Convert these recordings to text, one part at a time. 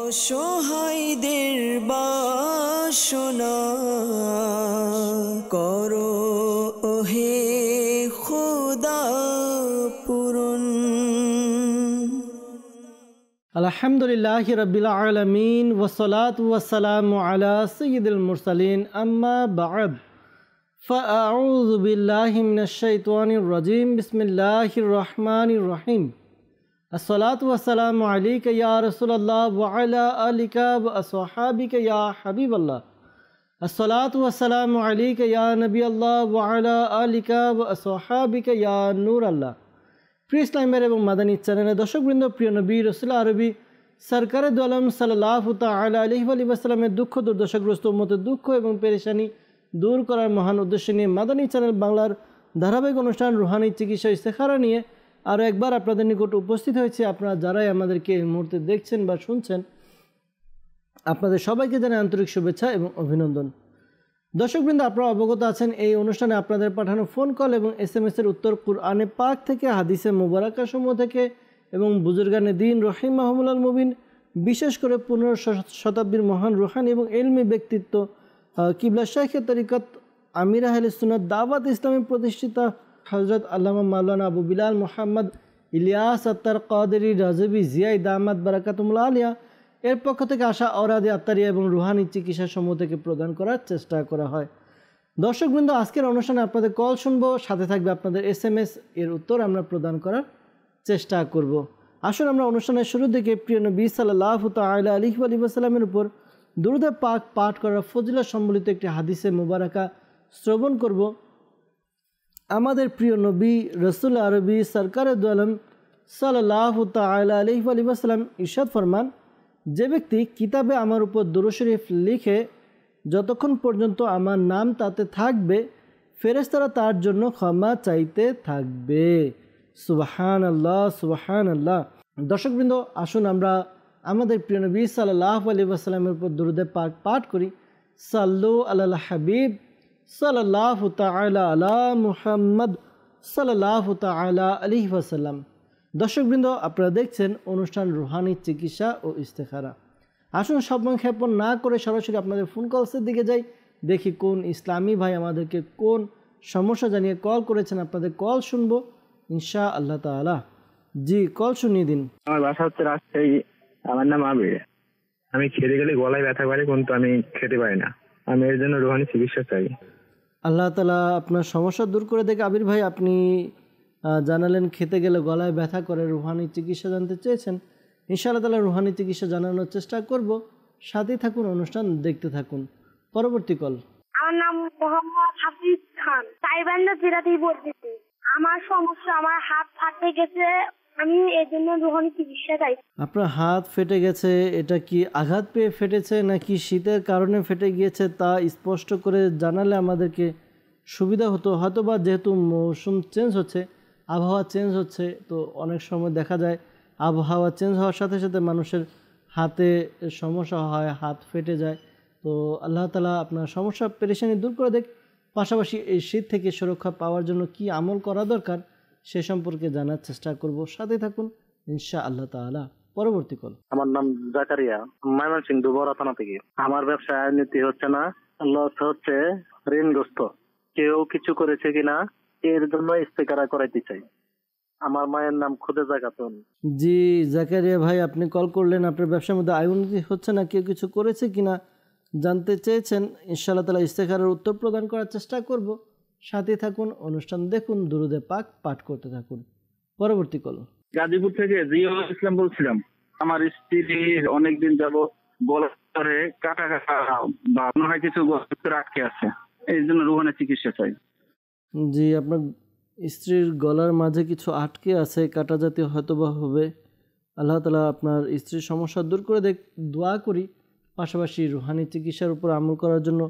অসহায়দের বাসনা করো ওহে খোদা পূরণ। আলহামদুলিল্লাহি রাব্বিল আলামিন ওয়াসসালাতু ওয়াসসালামু আলা সাইয়্যিদিল মুরসালিন আম্মা বা'দ ফাআউযু বিল্লাহি মিনাশ শাইতানির রাজীম বিসমিল্লাহির রহমানির রহিম। আসসালাতু ওয়াসসালামু আলাইকা ইয়া রাসূলুল্লাহ ওয়া আলা আলিকা ওয়া আসহাবিকা ইয়া হাবিবাল্লাহ। আসসালাতু ওয়াসসালামু আলাইকা ইয়া নবিয়াল্লাহ ওয়া আলা আলিকা ওয়া আসহাবিকা ইয়া নূরাল্লাহ। প্রিয় ইসলামের এবং মাদানী চ্যানেলের দর্শকবৃন্দ, প্রিয় নবী রাসূল আরবি সরকারে দু আলম সাল্লাল্লাহু তাআলা আলাইহি ওয়া সাল্লামের দুঃখ দুর্দশাগ্রস্ত উম্মতের দুঃখ এবং পেরেশানি দূর করার মহান উদ্দেশ্য নিয়ে মাদানী চ্যানেল বাংলার ধারাবাহিক অনুষ্ঠান রুহানি চিকিৎসা ইস্তেখারা নিয়ে আরও একবার আপনাদের নিকট উপস্থিত হয়েছে। আপনারা যারাই আমাদেরকে এই মুহূর্তে দেখছেন বা শুনছেন, আপনাদের সবাইকে জানাই আন্তরিক শুভেচ্ছা এবং অভিনন্দন। দর্শকবৃন্দ, আপনারা অবগত আছেন এই অনুষ্ঠানে আপনাদের পাঠানো ফোন কল এবং SMS-এর উত্তর কুরআনে পাক থেকে, হাদিসে মুবারাকা সমূহ থেকে এবং বুজুর্গানে দ্বীন রহিমাহুমুল্লাহ মুবিন, বিশেষ করে 15 শতাব্দীর মহান রুহানি এবং ইলমি ব্যক্তিত্ব কিবলা শাইখে তরিকত আমির আহলে সুন্নাত দাওয়াত ইসলামী প্রতিষ্ঠিতা হযরত আল্লামা মাওলানা আবু বিলাল মুহাম্মদ ইলিয়াস আত্তার কাদেরী রাজবি জিয়াই দামাত বারাকাতুহুল আলিয়া এর পক্ষ থেকে আসা অরাদে আত্মারিয়া এবং রুহানি চিকিৎসা সমূহ থেকে প্রদান করার চেষ্টা করা হয়। দর্শকবৃন্দ, আজকের অনুষ্ঠানে আপনাদের কল শুনবো, সাথে থাকবে আপনাদের SMS, এর উত্তর আমরা প্রদান করার চেষ্টা করব। আসুন আমরা অনুষ্ঠানের শুরুর দিকে প্রিয় নবী সাল্লাল্লাহু তাআলা আলাইহি ওয়া সাল্লামের উপর দুরূদে পাক পাঠ করার ফজিলত সম্বলিত একটি হাদিসে মুবারাকা শ্রবণ করব। আমাদের প্রিয় নবী রাসূল আরবি সরকারে দু আলম সাল্লাল্লাহু তাআলা আলাইহি ওয়া সাল্লাম ইরশাদ ফরমান, যে ব্যক্তি কিতাবে আমার উপর দুরূদ শরীফ লিখে যতক্ষণ পর্যন্ত আমার নাম তাতে থাকবে, ফেরেশতারা তার জন্য ক্ষমা চাইতে থাকবে। সুবহানাল্লাহ, সুবহানাল্লাহ। দর্শকবৃন্দ, আসুন আমরা আমাদের প্রিয় নবী সাল্লাল্লাহু আলাইহি ওয়াসাল্লামের উপর দুরূদে পাক পাঠ করি। সাল্লু আলাল হাবিব সাল্লাল্লাহু তাআলা আলা মুহাম্মদ সাল্লাল্লাহু তাআলা আলাইহি ওয়াসাল্লাম। দর্শকবৃন্দ, আপনারা দেখছেন অনুষ্ঠান রুহানি চিকিৎসা ও ইস্তেখারা। আসুন সময় ক্ষেপণ না করে সরাসরি আপনাদের ফোন কলসের দিকে যাই, দেখি কোন ইসলামী ভাই আমাদেরকে কোন সমস্যা জানিয়ে কল করেছেন। আপনাদের কল শুনবো ইনশাআল্লাহ তাআলা। জি, কল শুনিয়ে দিন। আমার বাসা হচ্ছে রাজশাহী, আমার নাম আবির। আমি খেতে গেলে গলায় ব্যথা করে, কিন্তু আমি খেতে পারি না। আমি এর জন্য রুহানি চিকিৎসা চাই। আল্লাহ তাআলা আপনার সমস্যা দূর করে দেখে। আবির ভাই, আপনি জানালেন খেতে গেলে গলায় ব্যথা করে, রুহানি চিকিৎসা জানতে চেয়েছেন। ইনশাআল্লাহ তাআলা রুহানি চিকিৎসা জানানোর চেষ্টা করব। সাথেই থাকুন, অনুষ্ঠান দেখতে থাকুন। পরবর্তী কল। আমার নাম মোহাম্মদ হাফিজ খান, চাইবান্ধা জেলাতেই বলতেছি। আমার সমস্যা, আমার হাত ফাটে গেছে, আমি এর জন্য রুহানি চিকিৎসা চাই। আপনার হাত ফেটে গেছে, এটা কি আঘাত পেয়ে ফেটেছে নাকি শীতের কারণে ফেটে গিয়েছে তা স্পষ্ট করে জানালে আমাদেরকে সুবিধা হতো। হয়তোবা যেহেতু মৌসুম চেঞ্জ হচ্ছে, আবহাওয়া চেঞ্জ হচ্ছে, তো অনেক সময় দেখা যায় আবহাওয়া চেঞ্জ হওয়ার সাথে সাথে মানুষের হাতে সমস্যা হয়, হাত ফেটে যায়। তো আল্লাহ তাআলা আপনার সমস্যা পেরেশানি দূর করে দেখ। পাশাপাশি এই শীত থেকে সুরক্ষা পাওয়ার জন্য কি আমল করা দরকার সে সম্পর্কে জানার চেষ্টা করব। সাথে থাকুন ইনশাআল্লাহ তাআলা। পরবর্তী কল। আমার নাম জাকারিয়া, ময়মনসিংহ দুবরা থানা থেকে। আমার ব্যবসায় নীতি হচ্ছে না, লস হচ্ছে, ঋণগ্রস্ত। কেউ কিছু করেছে কিনা এর জন্য ইস্তেখারা করাইতে চাই। আমার মায়ের নাম খুদেজা খাতুন। জি জাকারিয়া ভাই, আপনি কল করলেন, আপনার ব্যবসার মধ্যে আয় উন্নতি হচ্ছে না, কেউ কিছু করেছে কিনা জানতে চেয়েছেন। ইনশাআল্লাহ তাআলা ইস্তেখারার উত্তর প্রদান করার চেষ্টা করব। সাথে থাকুন, অনুষ্ঠান দেখুন, দুরূদে পাক পাঠ করতে থাকুন। পরবর্তী কল। গাজীপুর থেকে জিয়াউল ইসলাম বলছিলাম। আমার স্ত্রী অনেকদিন যাবত গলায় কাটা কাটা বা মনে হয় কিছু আটকে আছে, এই জন্য রুহানি চিকিৎসা চাই। জি, আপনার স্ত্রীর গলার মাঝে কিছু আটকে আছে, কাটা জাতীয় হয়তোবা হবে। আল্লাহ তাআলা আপনার স্ত্রীর সমস্যা দূর করে দেখ, দোয়া করি। পাশাপাশি রুহানি চিকিৎসার উপর আমল করার জন্য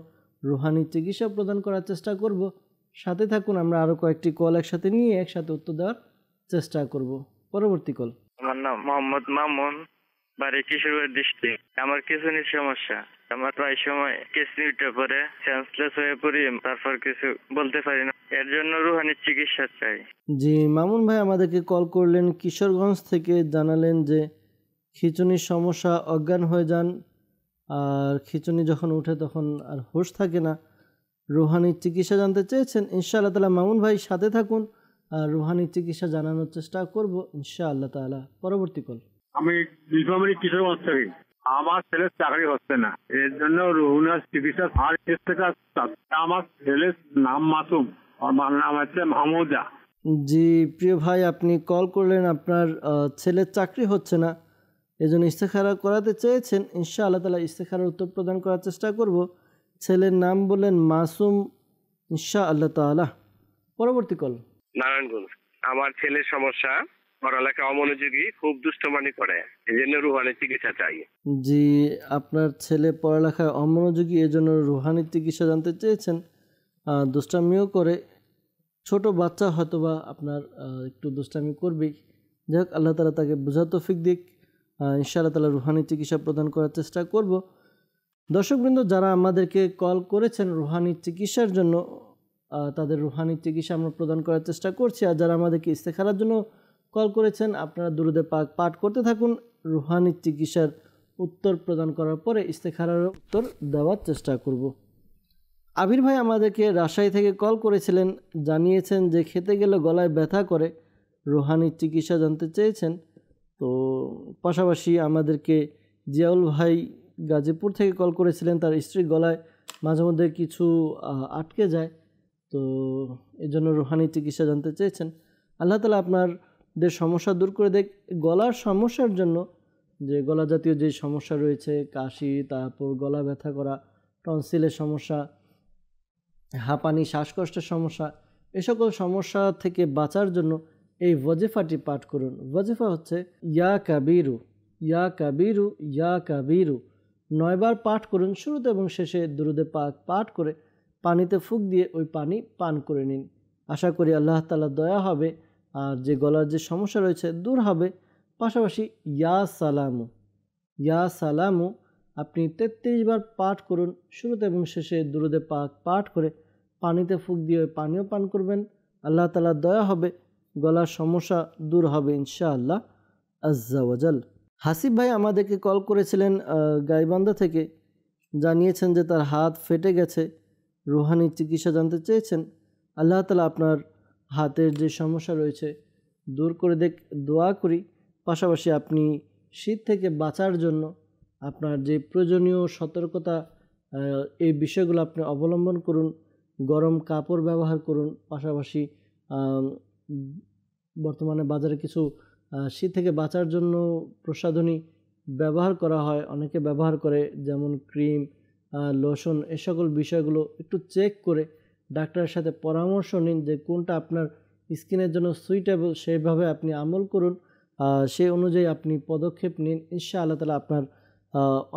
রুহানি চিকিৎসা প্রদান করার চেষ্টা করব। সাথে থাকুন, আমরা আরও কয়েকটি কল একসাথে নিয়ে একসাথে উত্তর দেওয়ার চেষ্টা করব। পরবর্তী কল। আমার নাম মোহাম্মদ মামুন, বাড়ি কিশোরগঞ্জ ডিস্ট্রিক্ট। আমার কিডনির সমস্যা, আমার প্রায় সময় কিডনি উঠে পড়ে, সেন্সলেস হয়ে পড়ি, তারপর কিছু বলতে পারি না। এর জন্য রুহানি চিকিৎসা চাই। জি মামুন ভাই আমাদেরকে কল করলেন কিশোরগঞ্জ থেকে, জানালেন যে খিঁচুনির সমস্যা, অজ্ঞান হয়ে যান, আর খিঁচুনি যখন উঠে তখন আর হুঁশ থাকে না, রুহানির চিকিৎসা জানতে চেয়েছেন, ইনশাআল্লাহ তাআলা মামুন ভাই সাথে থাকুন, আর রুহানির চিকিৎসা জানানোর চেষ্টা করব ইনশাআল্লাহ তাআলা। পরবর্তী কল। আমি নীলফামারী কিশোরগঞ্জ থেকে। আমার ছেলের চাকরি হচ্ছে না, এর জন্য রুহানির চিকিৎসা আর আমার ছেলের নাম মাসুম, আমার নাম হচ্ছে মাহমুদা। জি প্রিয় ভাই, আপনি কল করলেন, আপনার ছেলের চাকরি হচ্ছে না, এই জন্য ইস্তেখারা করাতে চেয়েছেন। ইনশাআল্লাহ তাআলা ইস্তেখারার উত্তর প্রদান করার চেষ্টা করব। ছেলের নাম বললেন মাসুম, ইনশাআল্লাহ তাআলা। পরবর্তী কল। নারায়ণগঞ্জ। আমার ছেলের সমস্যা, পড়ালেখা অমনোযোগী, খুব দুষ্টমানি করে, এই জন্য রুহানির চিকিৎসা চাই। জি, আপনার ছেলে পড়ালেখায় অমনোযোগী, এজন্য রুহানির চিকিৎসা জানতে চেয়েছেন। দুষ্টামিও করে, ছোট বাচ্চা হয়তোবা আপনার একটু দুষ্টামি করবেই। যাই হোক, আল্লাহ তাআলা তাকে বোঝার তৌফিক দিক। ইনশাআল্লাহ তাআলা রুহানির চিকিৎসা প্রদান করার চেষ্টা করব। দর্শকবৃন্দ, যারা আমাদেরকে কল করেছেন রুহানির চিকিৎসার জন্য, তাদের রুহানির চিকিৎসা আমরা প্রদান করার চেষ্টা করছি। আর যারা আমাদেরকে ইস্তেখারার জন্য কল করেছেন, আপনারা দুরূদে পাক পাঠ করতে থাকুন। রুহানির চিকিৎসার উত্তর প্রদান করার পরে ইস্তেখারার উত্তর দেওয়ার চেষ্টা করব। আবির ভাই আমাদেরকে রাজশাহী থেকে কল করেছিলেন, জানিয়েছেন যে খেতে গেলে গলায় ব্যথা করে, রুহানির চিকিৎসা জানতে চেয়েছেন। তো পাশাপাশি আমাদেরকে জিয়াউল ভাই গাজীপুর থেকে কল করেছিলেন, তার স্ত্রীর গলায় মাঝে মধ্যে কিছু আটকে যায়, তো এই জন্য রুহানির চিকিৎসা জানতে চেয়েছেন। আল্লাহ তাআলা আপনাদের সমস্যা দূর করে দেখ। গলার সমস্যার জন্য, যে গলা জাতীয় যে সমস্যা রয়েছে, কাশি, তারপর গলা ব্যথা করা, টনসিলের সমস্যা, হাঁপানি, শ্বাসকষ্টের সমস্যা, এ সকল সমস্যা থেকে বাঁচার জন্য এই ওয়াজিফাটি পাঠ করুন। ওয়াজিফা হচ্ছে ইয়া কাবিরু, ইয়া কাবিরু, ইয়া কাবিরু, 9 বার পাঠ করুন। শুরুতে এবং শেষে দুরূদে পাক পাঠ করে পানিতে ফুঁক দিয়ে ওই পানি পান করে নিন। আশা করি আল্লাহ তাআলা দয়া হবে, আর যে গলার যে সমস্যা রয়েছে দূর হবে। পাশাপাশি ইয়া সালামু, ইয়া সালামু আপনি 33 বার পাঠ করুন। শুরুতে এবং শেষে দুরূদে পাক পাঠ করে পানিতে ফুঁক দিয়ে ওই পানিও পান করবেন। আল্লাহ তাআলা দয়া হবে, গলার সমস্যা দূর হবে ইনশাআল্লাহ আজ্জা ওয়াজাল। হাসিব ভাই আমাদেরকে কল করেছিলেন গাইবান্ধা থেকে, জানিয়েছেন যে তার হাত ফেটে গেছে, রুহানির চিকিৎসা জানতে চেয়েছেন। আল্লাহ তাআলা আপনার হাতের যে সমস্যা রয়েছে দূর করে দেখ, দোয়া করি। পাশাপাশি আপনি শীত থেকে বাঁচার জন্য আপনার যে প্রয়োজনীয় সতর্কতা, এই বিষয়গুলো আপনি অবলম্বন করুন। গরম কাপড় ব্যবহার করুন। পাশাপাশি বর্তমানে বাজারে কিছু শীত থেকে বাঁচার জন্য প্রসাধনী ব্যবহার করা হয়, অনেকে ব্যবহার করে, যেমন ক্রিম, লোশন, এ সকল বিষয়গুলো একটু চেক করে ডাক্তারের সাথে পরামর্শ নিন যে কোনটা আপনার স্কিনের জন্য সুইটেবল, সেইভাবে আপনি আমল করুন, সেই অনুযায়ী আপনি পদক্ষেপ নিন। ইনশাআল্লাহ তাআলা আপনার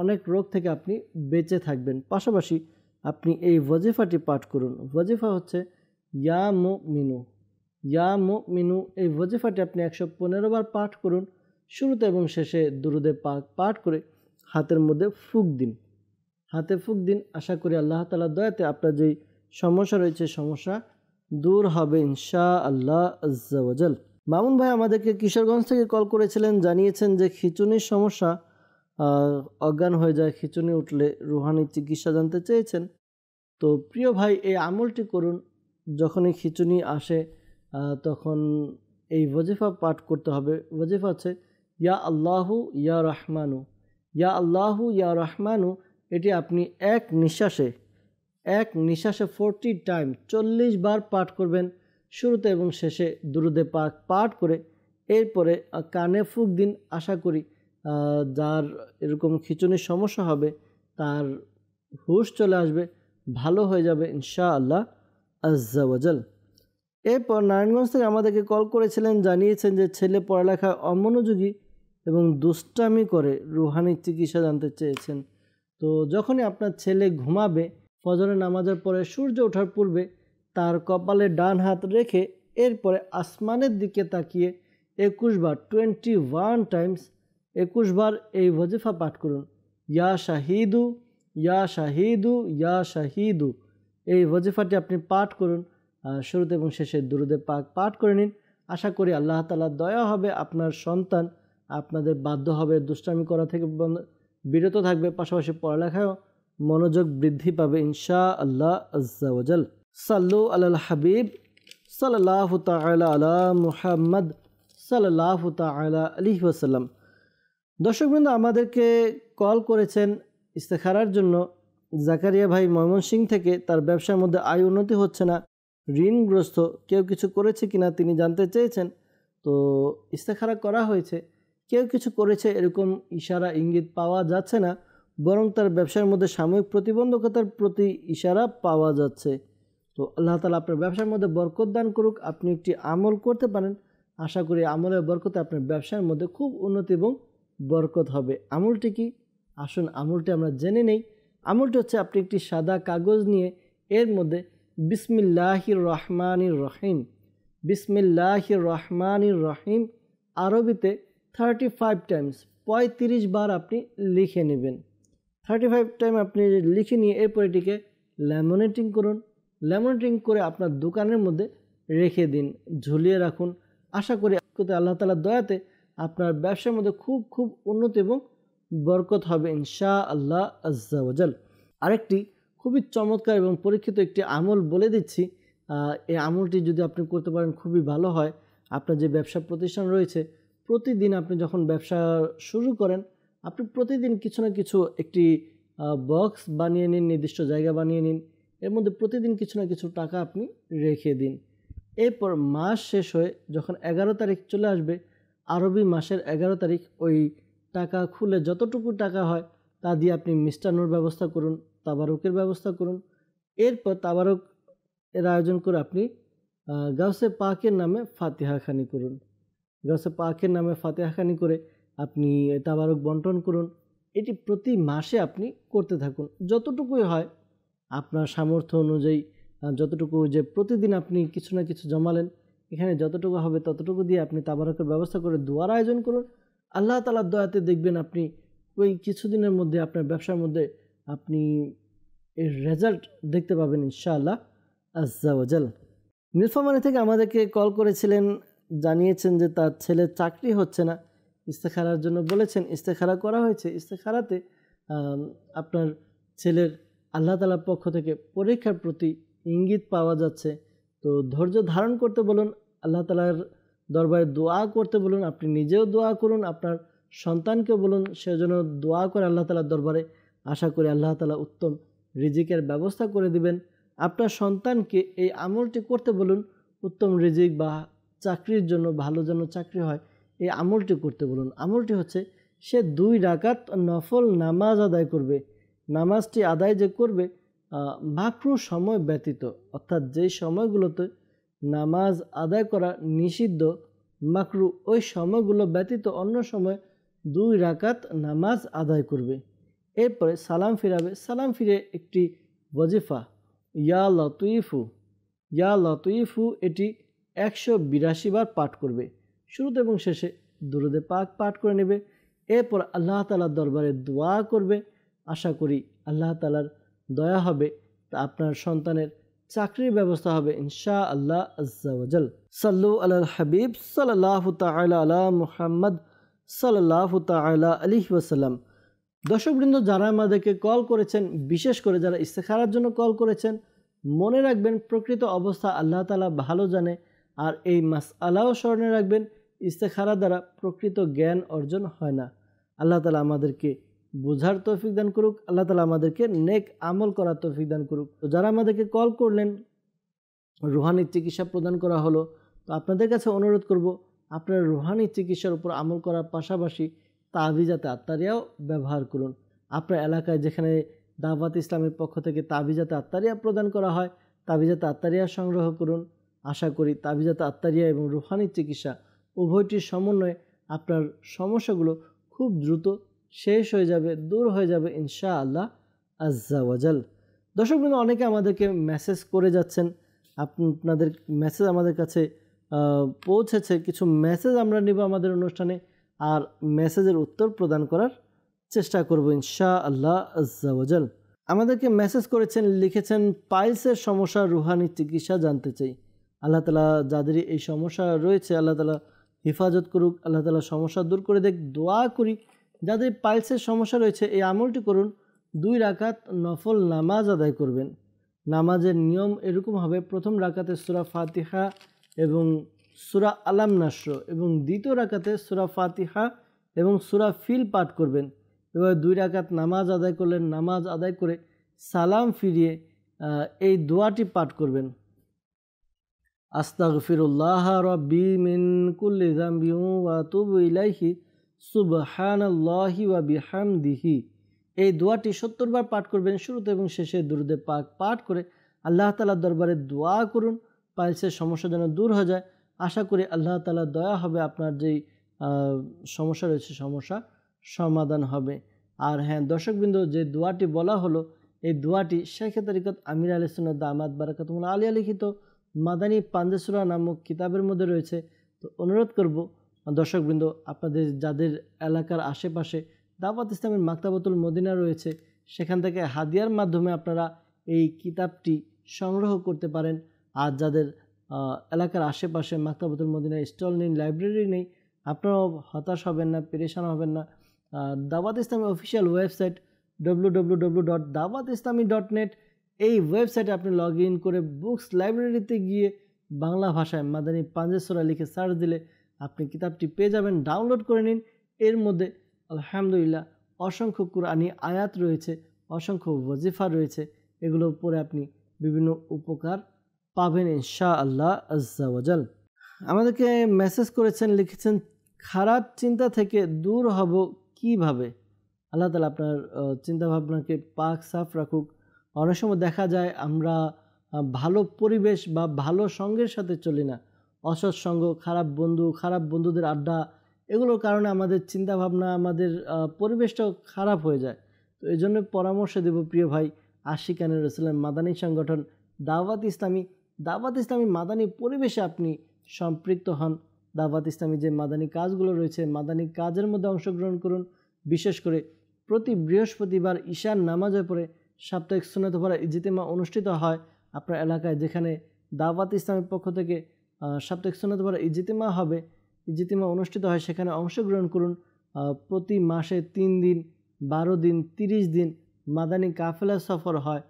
অনেক রোগ থেকে আপনি বেঁচে থাকবেন। পাশাপাশি আপনি এই ওয়াজিফাটি পাঠ করুন। ওয়াজিফা হচ্ছে ইয়া মুমিনু, ইয়া মুমিনু। এই ওয়াজিফাটি আপনি 115 বার পাঠ করুন। শুরুতে এবং শেষে দুরূদে পাক পাঠ করে হাতের মধ্যে ফুঁক দিন, হাতে ফুঁক দিন। আশা করি আল্লাহ তাআলার দয়াতে আপনার যেই সমস্যা রয়েছে সমস্যা দূর হবে ইনশাআল্লাহ আজ্জা ওয়াজাল। মামুন ভাই আমাদেরকে কিশোরগঞ্জ থেকে কল করেছিলেন, জানিয়েছেন যে খিঁচুনির সমস্যা, অজ্ঞান হয়ে যায় খিঁচুনি উঠলে, রুহানির চিকিৎসা জানতে চেয়েছেন। তো প্রিয় ভাই, এই আমলটি করুন। যখনই খিঁচুনি আসে তখন এই ওয়াজিফা পাঠ করতে হবে। ওয়াজিফা হচ্ছে ইয়া আল্লাহু ইয়া রহমানু, ইয়া আল্লাহু ইয়া রহমানু। এটি আপনি এক নিঃশ্বাসে 40 টাইম 40 বার পাঠ করবেন। শুরুতে এবং শেষে দুরূদে পাক পাঠ করে এরপরে কানে ফুঁক দিন। আশা করি যার এরকম খিঁচুনির সমস্যা হবে তার হুঁশ চলে আসবে, ভালো হয়ে যাবে ইনশাআল্লাহ আজ্জা ওয়াজাল। এরপর নারায়ণগঞ্জ থেকে আমাদেরকে কল করেছিলেন, জানিয়েছেন যে ছেলে পড়ালেখায় অমনোযোগী এবং দুষ্টামি করে, রুহানির চিকিৎসা জানতে চেয়েছেন। তো যখনই আপনার ছেলে ঘুমাবে, ফজরের নামাজের পরে সূর্য ওঠার পূর্বে তার কপালে ডান হাত রেখে এরপরে আসমানের দিকে তাকিয়ে 21 বার 21 টাইমস 21 বার এই ওয়াজিফা পাঠ করুন। ইয়া শাহিদু, ইয়া শাহিদু, ইয়া শাহিদু। এই ওয়াজিফাটি আপনি পাঠ করুন। শুরুতে এবং শেষে দুরূদে পাক পাঠ করে নিন। আশা করি আল্লাহ তাআলার দয়া হবে, আপনার সন্তান আপনাদের বাধ্য হবে দুষ্টামি করা থেকে বিরত থাকবে, পাশাপাশি পড়ালেখায়ও মনোযোগ বৃদ্ধি পাবে ইনশাআল্লাহ আজ্জা ওয়াজাল। সাল্লু আলাল হাবিব সাল্লাল্লাহু তাআলা আলা মুহাম্মদ সাল্লাল্লাহু তাআলা আলাইহি ওয়াসাল্লাম। দর্শকবৃন্দ, আমাদেরকে কল করেছেন ইস্তেখারার জন্য জাকারিয়া ভাই ময়মনসিংহ থেকে। তার ব্যবসার মধ্যে আয় উন্নতি হচ্ছে না, ঋণগ্রস্ত, কেউ কিছু করেছে কিনা তিনি জানতে চেয়েছেন। তো ইস্তেখারা করা হয়েছে, কেউ কিছু করেছে এরকম ইশারা ইঙ্গিত পাওয়া যাচ্ছে না, বরং তার ব্যবসার মধ্যে সাময়িক প্রতিবন্ধকতার প্রতি ইশারা পাওয়া যাচ্ছে। তো আল্লাহ তাআলা আপনার ব্যবসার মধ্যে বরকত দান করুক। আপনি একটি আমল করতে পারেন, আশা করি আমলের বরকতে আপনার ব্যবসার মধ্যে খুব উন্নতি এবং বরকত হবে। আমলটি কি? আসুন আমলটি আমরা জেনে নেই। আমলটি হচ্ছে, আপনি একটি সাদা কাগজ নিয়ে এর মধ্যে বিসমিল্লাহির রহমানির রহিম, বিসমিল্লাহির রহমানির রহিম আরবিতে 35 টাইমস 35 বার আপনি লিখে নেবেন। 35 টাইম আপনি লিখে নিয়ে এরপর এটিকে ল্যামিনেটিং করুন। ল্যামিনেটিং করে আপনার দোকানের মধ্যে রেখে দিন, ঝুলিয়ে রাখুন। আশা করি আল্লাহ তাআলার দয়াতে আপনার ব্যবসার মধ্যে খুব খুব উন্নতি এবং বরকত হবে ইনশাআল্লাহ আজ্জা ওয়াজাল। আরেকটি খুবই চমৎকার এবং পরীক্ষিত একটি আমল বলে দিচ্ছি। এই আমলটি যদি আপনি করতে পারেন খুবই ভালো হয়। আপনার যে ব্যবসা প্রতিষ্ঠান রয়েছে, প্রতিদিন আপনি যখন ব্যবসা শুরু করেন, আপনি প্রতিদিন কিছু না কিছু একটি বক্স বানিয়ে নিন, নির্দিষ্ট জায়গা বানিয়ে নিন, এর মধ্যে প্রতিদিন কিছু না কিছু টাকা আপনি রেখে দিন। এরপর মাস শেষ হয়ে যখন 11 তারিখ চলে আসবে, আরবি মাসের 11 তারিখ, ওই টাকা খুলে যতটুকু টাকা হয় তা দিয়ে আপনি মিষ্টান্নর ব্যবস্থা করুন, তাবারুকের ব্যবস্থা করুন। এরপর তাবারুক এর আয়োজন করে আপনি গাউসে পাকের নামে ফাতিহাখানি করুন। গাউসে পাকের নামে ফাতিহাখানি করে আপনি তাবারুক বন্টন করুন। এটি প্রতি মাসে আপনি করতে থাকুন, যতটুকুই হয় আপনার সামর্থ্য অনুযায়ী, যতটুকু যে প্রতিদিন আপনি কিছু না কিছু জমালেন, এখানে যতটুকু হবে ততটুকু দিয়ে আপনি তাবারুকের ব্যবস্থা করে দোয়ার আয়োজন করুন। আল্লাহ তাআলার দয়াতে দেখবেন আপনি ওই কিছুদিনের মধ্যে আপনার ব্যবসার মধ্যে আপনি এর রেজাল্ট দেখতে পাবেন ইনশাআল্লাহ আজ্জা ওয়াজাল। নীলফামারী থেকে আমাদেরকে কল করেছিলেন, জানিয়েছেন যে তার ছেলের চাকরি হচ্ছে না, ইস্তেখারার জন্য বলেছেন। ইস্তেখারা করা হয়েছে। ইস্তেখারাতে আপনার ছেলের আল্লাহ তাআলার পক্ষ থেকে পরীক্ষার প্রতি ইঙ্গিত পাওয়া যাচ্ছে। তো ধৈর্য ধারণ করতে বলুন, আল্লাহ তাআলার দরবারে দোয়া করতে বলুন, আপনি নিজেও দোয়া করুন, আপনার সন্তানকেও বলুন সে যেন দোয়া করে আল্লাহ তাআলার দরবারে। আশা করি আল্লাহ তাআলা উত্তম রিজিকের ব্যবস্থা করে দিবেন। আপনার সন্তানকে এই আমলটি করতে বলুন, উত্তম রিজিক বা চাকরির জন্য, ভালো যেন চাকরি হয়, এই আমলটি করতে বলুন। আমলটি হচ্ছে, সে 2 রাকাত নফল নামাজ আদায় করবে। নামাজটি আদায় যে করবে মাকরু সময় ব্যতীত, অর্থাৎ যেই সময়গুলোতে নামাজ আদায় করা নিষিদ্ধ, মাকরু, ওই সময়গুলো ব্যতীত অন্য সময় 2 রাকাত নামাজ আদায় করবে। এরপরে সালাম ফিরাবে। সালাম ফিরে একটি ওয়াজিফা ইয়া লতিফু, ইয়া লতিফু, এটি 182 বার পাঠ করবে। শুরুতে এবং শেষে দুরুদে পাক পাঠ করে নেবে। এরপর আল্লাহ তাআলার দরবারে দোয়া করবে। আশা করি আল্লাহ তাআলার দয়া হবে, তা আপনার সন্তানের চাকরির ব্যবস্থা হবে ইনশাআল্লাহ আজ্জা ওয়াজাল। সাল্লু আলাল হাবিব সাল্লাল্লাহু তাআলা আলা মুহাম্মদ সাল্লাল্লাহু তাআলা আলাইহি ওয়াসাল্লাম। দর্শকবৃন্দ, যারা আমাদেরকে কল করেছেন, বিশেষ করে যারা ইস্তেখারার জন্য কল করেছেন, মনে রাখবেন প্রকৃত অবস্থা আল্লাহ তাআলা ভালো জানে। আর এই মাসআলাও স্মরণে রাখবেন, ইস্তেখারা দ্বারা প্রকৃত জ্ঞান অর্জন হয় না। আল্লাহ তাআলা আমাদেরকে বোঝার তৌফিক দান করুক, আল্লাহ তাআলা আমাদেরকে নেক আমল করার তৌফিক দান করুক। তো যারা আমাদেরকে কল করলেন, রুহানি চিকিৎসা প্রদান করা হলো, তো আপনাদের কাছে অনুরোধ করব, আপনারা রুহানি চিকিৎসার উপর আমল করার পাশাপাশি তাবিজাতে আত্তারিয়াও ব্যবহার করুন। আপনার এলাকায় যেখানে দাওয়াত ইসলামের পক্ষ থেকে তাবিজাতে আত্তারিয়া প্রদান করা হয়, তাবিজাতে আত্তারিয়া সংগ্রহ করুন। আশা করি তাবিজাতে আত্তারিয়া এবং রুহানি চিকিৎসা উভয়টির সমন্বয়ে আপনার সমস্যাগুলো খুব দ্রুত শেষ হয়ে যাবে, দূর হয়ে যাবে ইনশাআল্লাহ আজ্জা ওয়াজাল। দর্শকবৃন্দ, অনেকে আমাদেরকে মেসেজ করে যাচ্ছেন, আপনাদের মেসেজ আমাদের কাছে পৌঁছেছে। কিছু মেসেজ আমরা নিব আমাদের অনুষ্ঠানে, আর মেসেজের উত্তর প্রদান করার চেষ্টা করব ইনশাআল্লাহ আজ্জা ওয়াজাল। আমাদেরকে মেসেজ করেছেন, লিখেছেন পাইলসের সমস্যা, রুহানি চিকিৎসা জানতে চাই। আল্লাহ তাআলা যাদেরই এই সমস্যা রয়েছে, আল্লাহ তাআলা হেফাজত করুক, আল্লাহ তাআলা সমস্যা দূর করে দেখ। দোয়া করি যাদের পাইলসের সমস্যা রয়েছে এই আমলটি করুন, 2 রাকাত নফল নামাজ আদায় করবেন। নামাজের নিয়ম এরকম হবে, প্রথম রাকাতে সূরা ফাতিহা এবং সূরা আলাম নাসর এবং দ্বিতীয় রাকাতে সূরা ফাতিহা এবং সূরা ফিল পাঠ করবেন। এবার 2 রাকাত নামাজ আদায় করলেন, নামাজ আদায় করে সালাম ফিরিয়ে এই দোয়াটি পাঠ করবেন, আস্তাগফিরুল্লাহ রাব্বি মিন কুল্লি যামবি ওয়া আতুবু ইলাইহি সুবহানাল্লাহি ওয়া বিহামদিহি। এই দোয়াটি 70 বার পাঠ করবেন। শুরুতে এবং শেষে দুরূদে পাক পাঠ করে আল্লাহ তাআলার দরবারে দোয়া করুন পাইলসের সমস্যা যেন দূর হয়ে যায়। আশা করি আল্লাহ তাআলার দয়া হবে, আপনার যেই সমস্যা রয়েছে সমস্যা সমাধান হবে। আর হ্যাঁ দর্শকবৃন্দ, যে দোয়াটি বলা হলো এই দোয়াটি শেখে তরিকত আমির আহলে সুন্নাত দামাত বারাকাতুহুল্লাহ আলিয়া লিখিত মাদানী পাঞ্জে সূরা নামক কিতাবের মধ্যে রয়েছে। তো অনুরোধ করব দর্শকবৃন্দ, আপনাদের যাদের এলাকার আশেপাশে দাওয়াত ইসলামের মাকতাবাতুল মদিনা রয়েছে সেখান থেকে হাদিয়ার মাধ্যমে আপনারা এই কিতাবটি সংগ্রহ করতে পারেন। আর যাদের এলাকার আশেপাশে মাকতাবাতুল মদিনা স্টল নেই, লাইব্রেরি নেই, আপনারাও হতাশ হবেন না, পেরেশান হবেন না। দাওয়াত ইসলামের অফিসিয়াল ওয়েবসাইট www.dawatislami.net এই ওয়েবসাইটে আপনি লগ ইন করে বুকস লাইব্রেরিতে গিয়ে বাংলা ভাষায় মাদানী পাঞ্জে সূরা লিখে সার্চ দিলে আপনি কিতাবটি পেয়ে যাবেন। ডাউনলোড করে নিন। এর মধ্যে আলহামদুলিল্লাহ অসংখ্য কুরআনি আয়াত রয়েছে, অসংখ্য ওয়াজিফা রয়েছে, এগুলো পড়ে আপনি বিভিন্ন উপকার পাবেন ইনশাআল্লাহ আজ্জা ওয়াজাল। আমাদেরকে মেসেজ করেছেন, লিখেছেন খারাপ চিন্তা থেকে দূর হব কিভাবে? আল্লাহ তাআলা আপনার চিন্তাভাবনাকে পাক সাফ রাখুক। অনেক সময় দেখা যায় আমরা ভালো পরিবেশ বা ভালো সঙ্গের সাথে চলি না, অসৎ সঙ্গ, খারাপ বন্ধু, খারাপ বন্ধুদের আড্ডা, এগুলোর কারণে আমাদের চিন্তাভাবনা, আমাদের পরিবেশটাও খারাপ হয়ে যায়। তো এই জন্য পরামর্শ দেব প্রিয় ভাই, আশিকানে রাসূলের মাদানী সংগঠন দাওয়াত ইসলামী মাদানী পরিবেশে আপনি সম্পৃক্ত হন। দাওয়াত ইসলামী যে মাদানী কাজগুলো রয়েছে, মাদানী কাজের মধ্যে অংশগ্রহণ করুন। বিশেষ করে প্রতি বৃহস্পতিবার ঈশার নামাজের পরে সাপ্তাহিক সুন্নাত পড়া ইজতিমা অনুষ্ঠিত হয় আপনার এলাকায়। যেখানে দাওয়াত ইসলামের পক্ষ থেকে সাপ্তাহিক সুন্নাত পড়া ইজতিমা অনুষ্ঠিত হয়, সেখানে অংশগ্রহণ করুন। প্রতি মাসে 3 দিন, 12 দিন, 30 দিন মাদানী কাফেলা সফর হয়।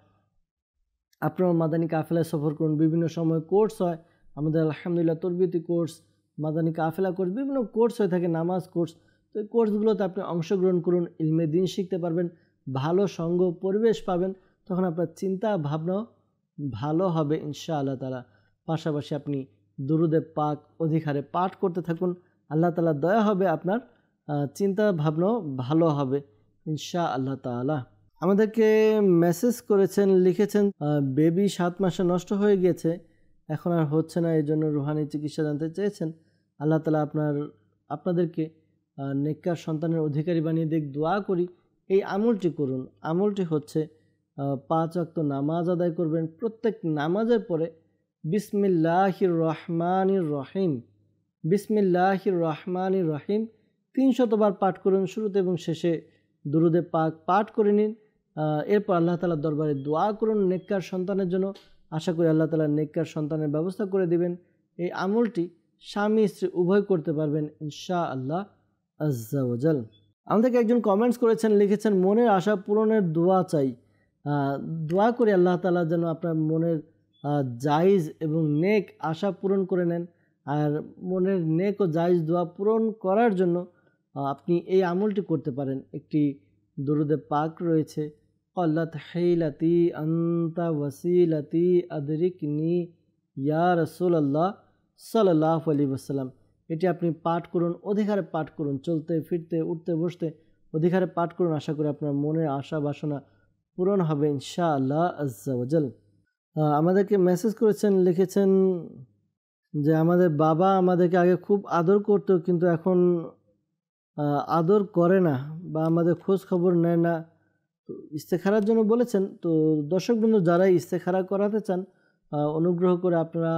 আপনারাও মাদানী কাফেলা সফর করুন। বিভিন্ন সময় কোর্স হয় আমাদের, আলহামদুলিল্লাহ তরবিয়তি কোর্স, মাদানী কাফেলা কোর্স, বিভিন্ন কোর্স হয়ে থাকে, নামাজ কোর্স। তো এই কোর্সগুলোতে আপনি অংশগ্রহণ করুন, ইলমে দিন শিখতে পারবেন, ভালো সঙ্গ পরিবেশ পাবেন, তখন আপনার চিন্তা ভাবনাও ভালো হবে ইনশাআল্লাহ তাআলা। পাশাপাশি আপনি দুরুদে পাক অধিকারে পাঠ করতে থাকুন, আল্লাহ তাআলা দয়া হবে, আপনার চিন্তা ভাবনাও ভালো হবে ইনশাআল্লাহ তাআলা। আমাদেরকে মেসেজ করেছেন, লিখেছেন বেবি 7 মাসে নষ্ট হয়ে গিয়েছে, এখন আর হচ্ছে না, এই জন্য রুহানি চিকিৎসা জানতে চেয়েছেন। আল্লাহ তাআলা আপনাদেরকে নেককার সন্তানের অধিকারী বানিয়ে দেখ। দোয়া করি এই আমলটি করুন। আমলটি হচ্ছে 5 ওয়াক্ত নামাজ আদায় করবেন। প্রত্যেক নামাজের পরে বিসমিল্লাহির রহমানির রহিম 300 বার পাঠ করুন। শুরুতে এবং শেষে দুরুদে পাক পাঠ করে নিন। এরপর আল্লাহ তাআলার দরবারে দোয়া করুন নেককার সন্তানের জন্য। আশা করি আল্লাহ তাআলা নেককার সন্তানের ব্যবস্থা করে দিবেন। এই আমলটি স্বামী স্ত্রী উভয় করতে পারবেন ইনশাআল্লাহ আজ্জা ওয়াজাল। আমাদেরকে একজন কমেন্টস করেছেন, লিখেছেন মনের আশা পূরণের দোয়া চাই। দোয়া করি আল্লাহ তাআলা যেন আপনার মনের জায়েজ এবং নেক আশা পূরণ করে নেন। আর মনের নেক ও জায়েজ দোয়া পূরণ করার জন্য আপনি এই আমলটি করতে পারেন। একটি দুরুদে পাক রয়েছে, ক্বাল্লাত হাইলাতি আনতা ওয়াসিলাতি আদরিকনি ইয়া রাসূলুল্লাহ সাল্লাল্লাহু আলাইহি ওয়াসাল্লাম। এটি আপনি পাঠ করুন, অধিকারে পাঠ করুন, চলতে ফিরতে উঠতে বসতে অধিকারে পাঠ করুন। আশা করি আপনার মনের আশা বাসনা পূরণ হবে ইনশাআল্লাহ আজ্জা ওয়াজাল। আমাদেরকে মেসেজ করেছেন, লিখেছেন যে আমাদের বাবা আমাদেরকে আগে খুব আদর করতো, কিন্তু এখন আদর করে না বা আমাদের খোঁজ খবর নেয় না। তো ইস্তেখারার জন্য বলেছেন। তো দর্শকবৃন্দ, যারা ইস্তেখারা করাতে চান অনুগ্রহ করে আপনারা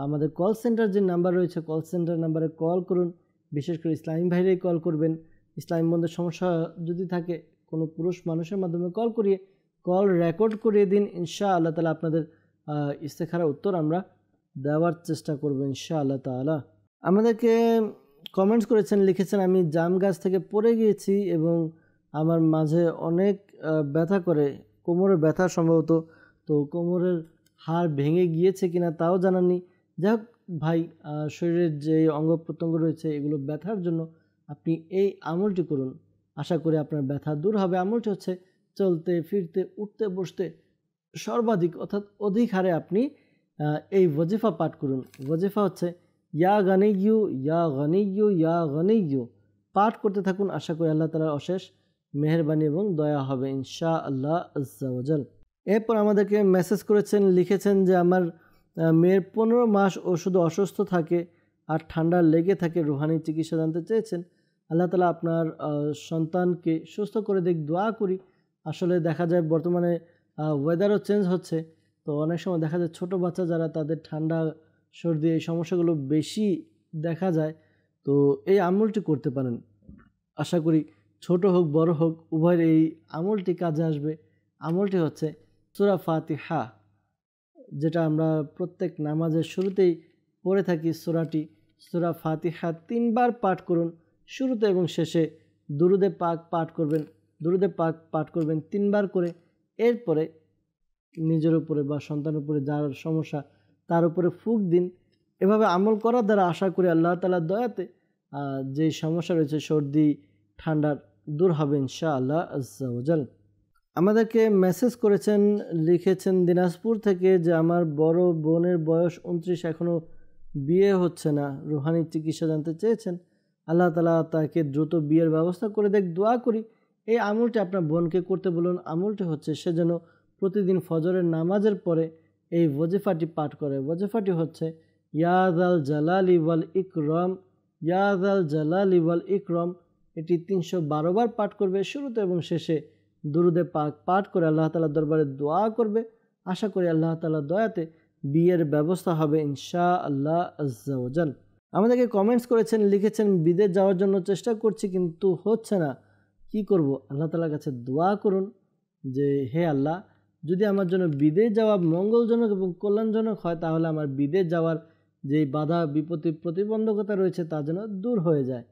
আমাদের কল সেন্টার যে নাম্বার রয়েছে, কল সেন্টার নাম্বারে কল করুন। বিশেষ করে ইসলামী ভাইরাই কল করবেন। ইসলামী বন্ধের সমস্যা যদি থাকে কোনো পুরুষ মানুষের মাধ্যমে কল করিয়ে কল রেকর্ড করিয়ে দিন। ইনশাআল্লাহ তাআলা আপনাদের ইস্তেখারার উত্তর আমরা দেওয়ার চেষ্টা করব ইনশাআল্লাহ তাআলা। আমাদেরকে কমেন্টস করেছেন, লিখেছেন আমি জাম গাছ থেকে পড়ে গিয়েছি এবং আমার মাঝে অনেক ব্যথা করে, কোমরের ব্যথা সম্ভবত, তো কোমরের হাড় ভেঙে গিয়েছে কিনা তাও জানাননি। যাই হোক ভাই, শরীরের যে অঙ্গ প্রত্যঙ্গ রয়েছে এগুলো ব্যথার জন্য আপনি এই আমলটি করুন, আশা করি আপনার ব্যথা দূর হবে। আমলটি হচ্ছে চলতে ফিরতে উঠতে বসতে সর্বাধিক অর্থাৎ অধিক হারে আপনি এই ওয়াজিফা পাঠ করুন। ওয়াজিফা হচ্ছে ইয়া গানিয়্যু ইয়া গানিয়্যু ইয়া গানিয়্যু, পাঠ করতে থাকুন, আশা করি আল্লাহ তাআলার অশেষ মেহেরবানি এবং দয়া হবে ইনশাআল্লাহ আজ্জা ওয়াজাল। এরপর আমাদেরকে মেসেজ করেছেন, লিখেছেন যে আমার মেয়ের 15 মাস ও শুধু অসুস্থ থাকে আর ঠান্ডা লেগে থাকে, রুহানি চিকিৎসা জানতে চেয়েছেন। আল্লাহ তাআলা আপনার সন্তানকে সুস্থ করে দেখ, দোয়া করি। আসলে দেখা যায় বর্তমানে ওয়েদারও চেঞ্জ হচ্ছে, তো অনেক সময় দেখা যায় ছোটো বাচ্চা যারা, তাদের ঠান্ডা সর্দি এই সমস্যাগুলো বেশি দেখা যায়, তো এই আমলটি করতে পারেন। আশা করি ছোট হোক বড় হোক উভয়ের এই আমলটি কাজে আসবে। আমলটি হচ্ছে সূরা ফাতিহা, যেটা আমরা প্রত্যেক নামাজের শুরুতেই পড়ে থাকি। সূরা ফাতিহা 3 বার পাঠ করুন, শুরুতে এবং শেষে দুরুদে পাক পাঠ করবেন 3 বার করে। এরপরে নিজের উপরে বা সন্তানের উপরে যার সমস্যা তার উপরে ফুঁক দিন। এভাবে আমল করার দ্বারা আশা করি আল্লাহ তাআলার দয়াতে যে সমস্যা রয়েছে সর্দি ঠান্ডার দূর হবে ইনশাআল্লাহ আজ্জা ওয়াজাল। আমাদেরকে মেসেজ করেছেন, লিখেছেন দিনাজপুর থেকে যে আমার বড় বোনের বয়স 29, এখনও বিয়ে হচ্ছে না, রুহানি চিকিৎসা জানতে চেয়েছেন। আল্লাহ তাআলা তাকে দ্রুত বিয়ের ব্যবস্থা করে দেখ, দোয়া করি। এই আমলটি আপনার বোনকে করতে বলুন। আমলটি হচ্ছে সে যেন প্রতিদিন ফজরের নামাজের পরে এই ওয়াজিফাটি পাঠ করে। ওয়াজিফাটি হচ্ছে ইয়া যাল জালালি ওয়াল ইকরাম, ইয়া যাল জালালি ওয়াল ইকরাম। এটি 312 বার পাঠ করবে, শুরুতে এবং শেষে দুরুদে পাক পাঠ করে আল্লাহ তাআলার দরবারে দোয়া করবে। আশা করি আল্লাহ তাআলার দয়াতে বিয়ের ব্যবস্থা হবে ইনশাআল্লাহ আজ্জা ওয়াজাল। আমাদেরকে কমেন্টস করেছেন, লিখেছেন বিদেশ যাওয়ার জন্য চেষ্টা করছি কিন্তু হচ্ছে না, কি করব? আল্লাহ তাআলার কাছে দোয়া করুন যে হে আল্লাহ, যদি আমার জন্য বিদেশ যাওয়া মঙ্গলজনক এবং কল্যাণজনক হয় তাহলে আমার বিদেশ যাওয়ার যে বাধা বিপত্তি প্রতিবন্ধকতা রয়েছে তা যেন দূর হয়ে যায়।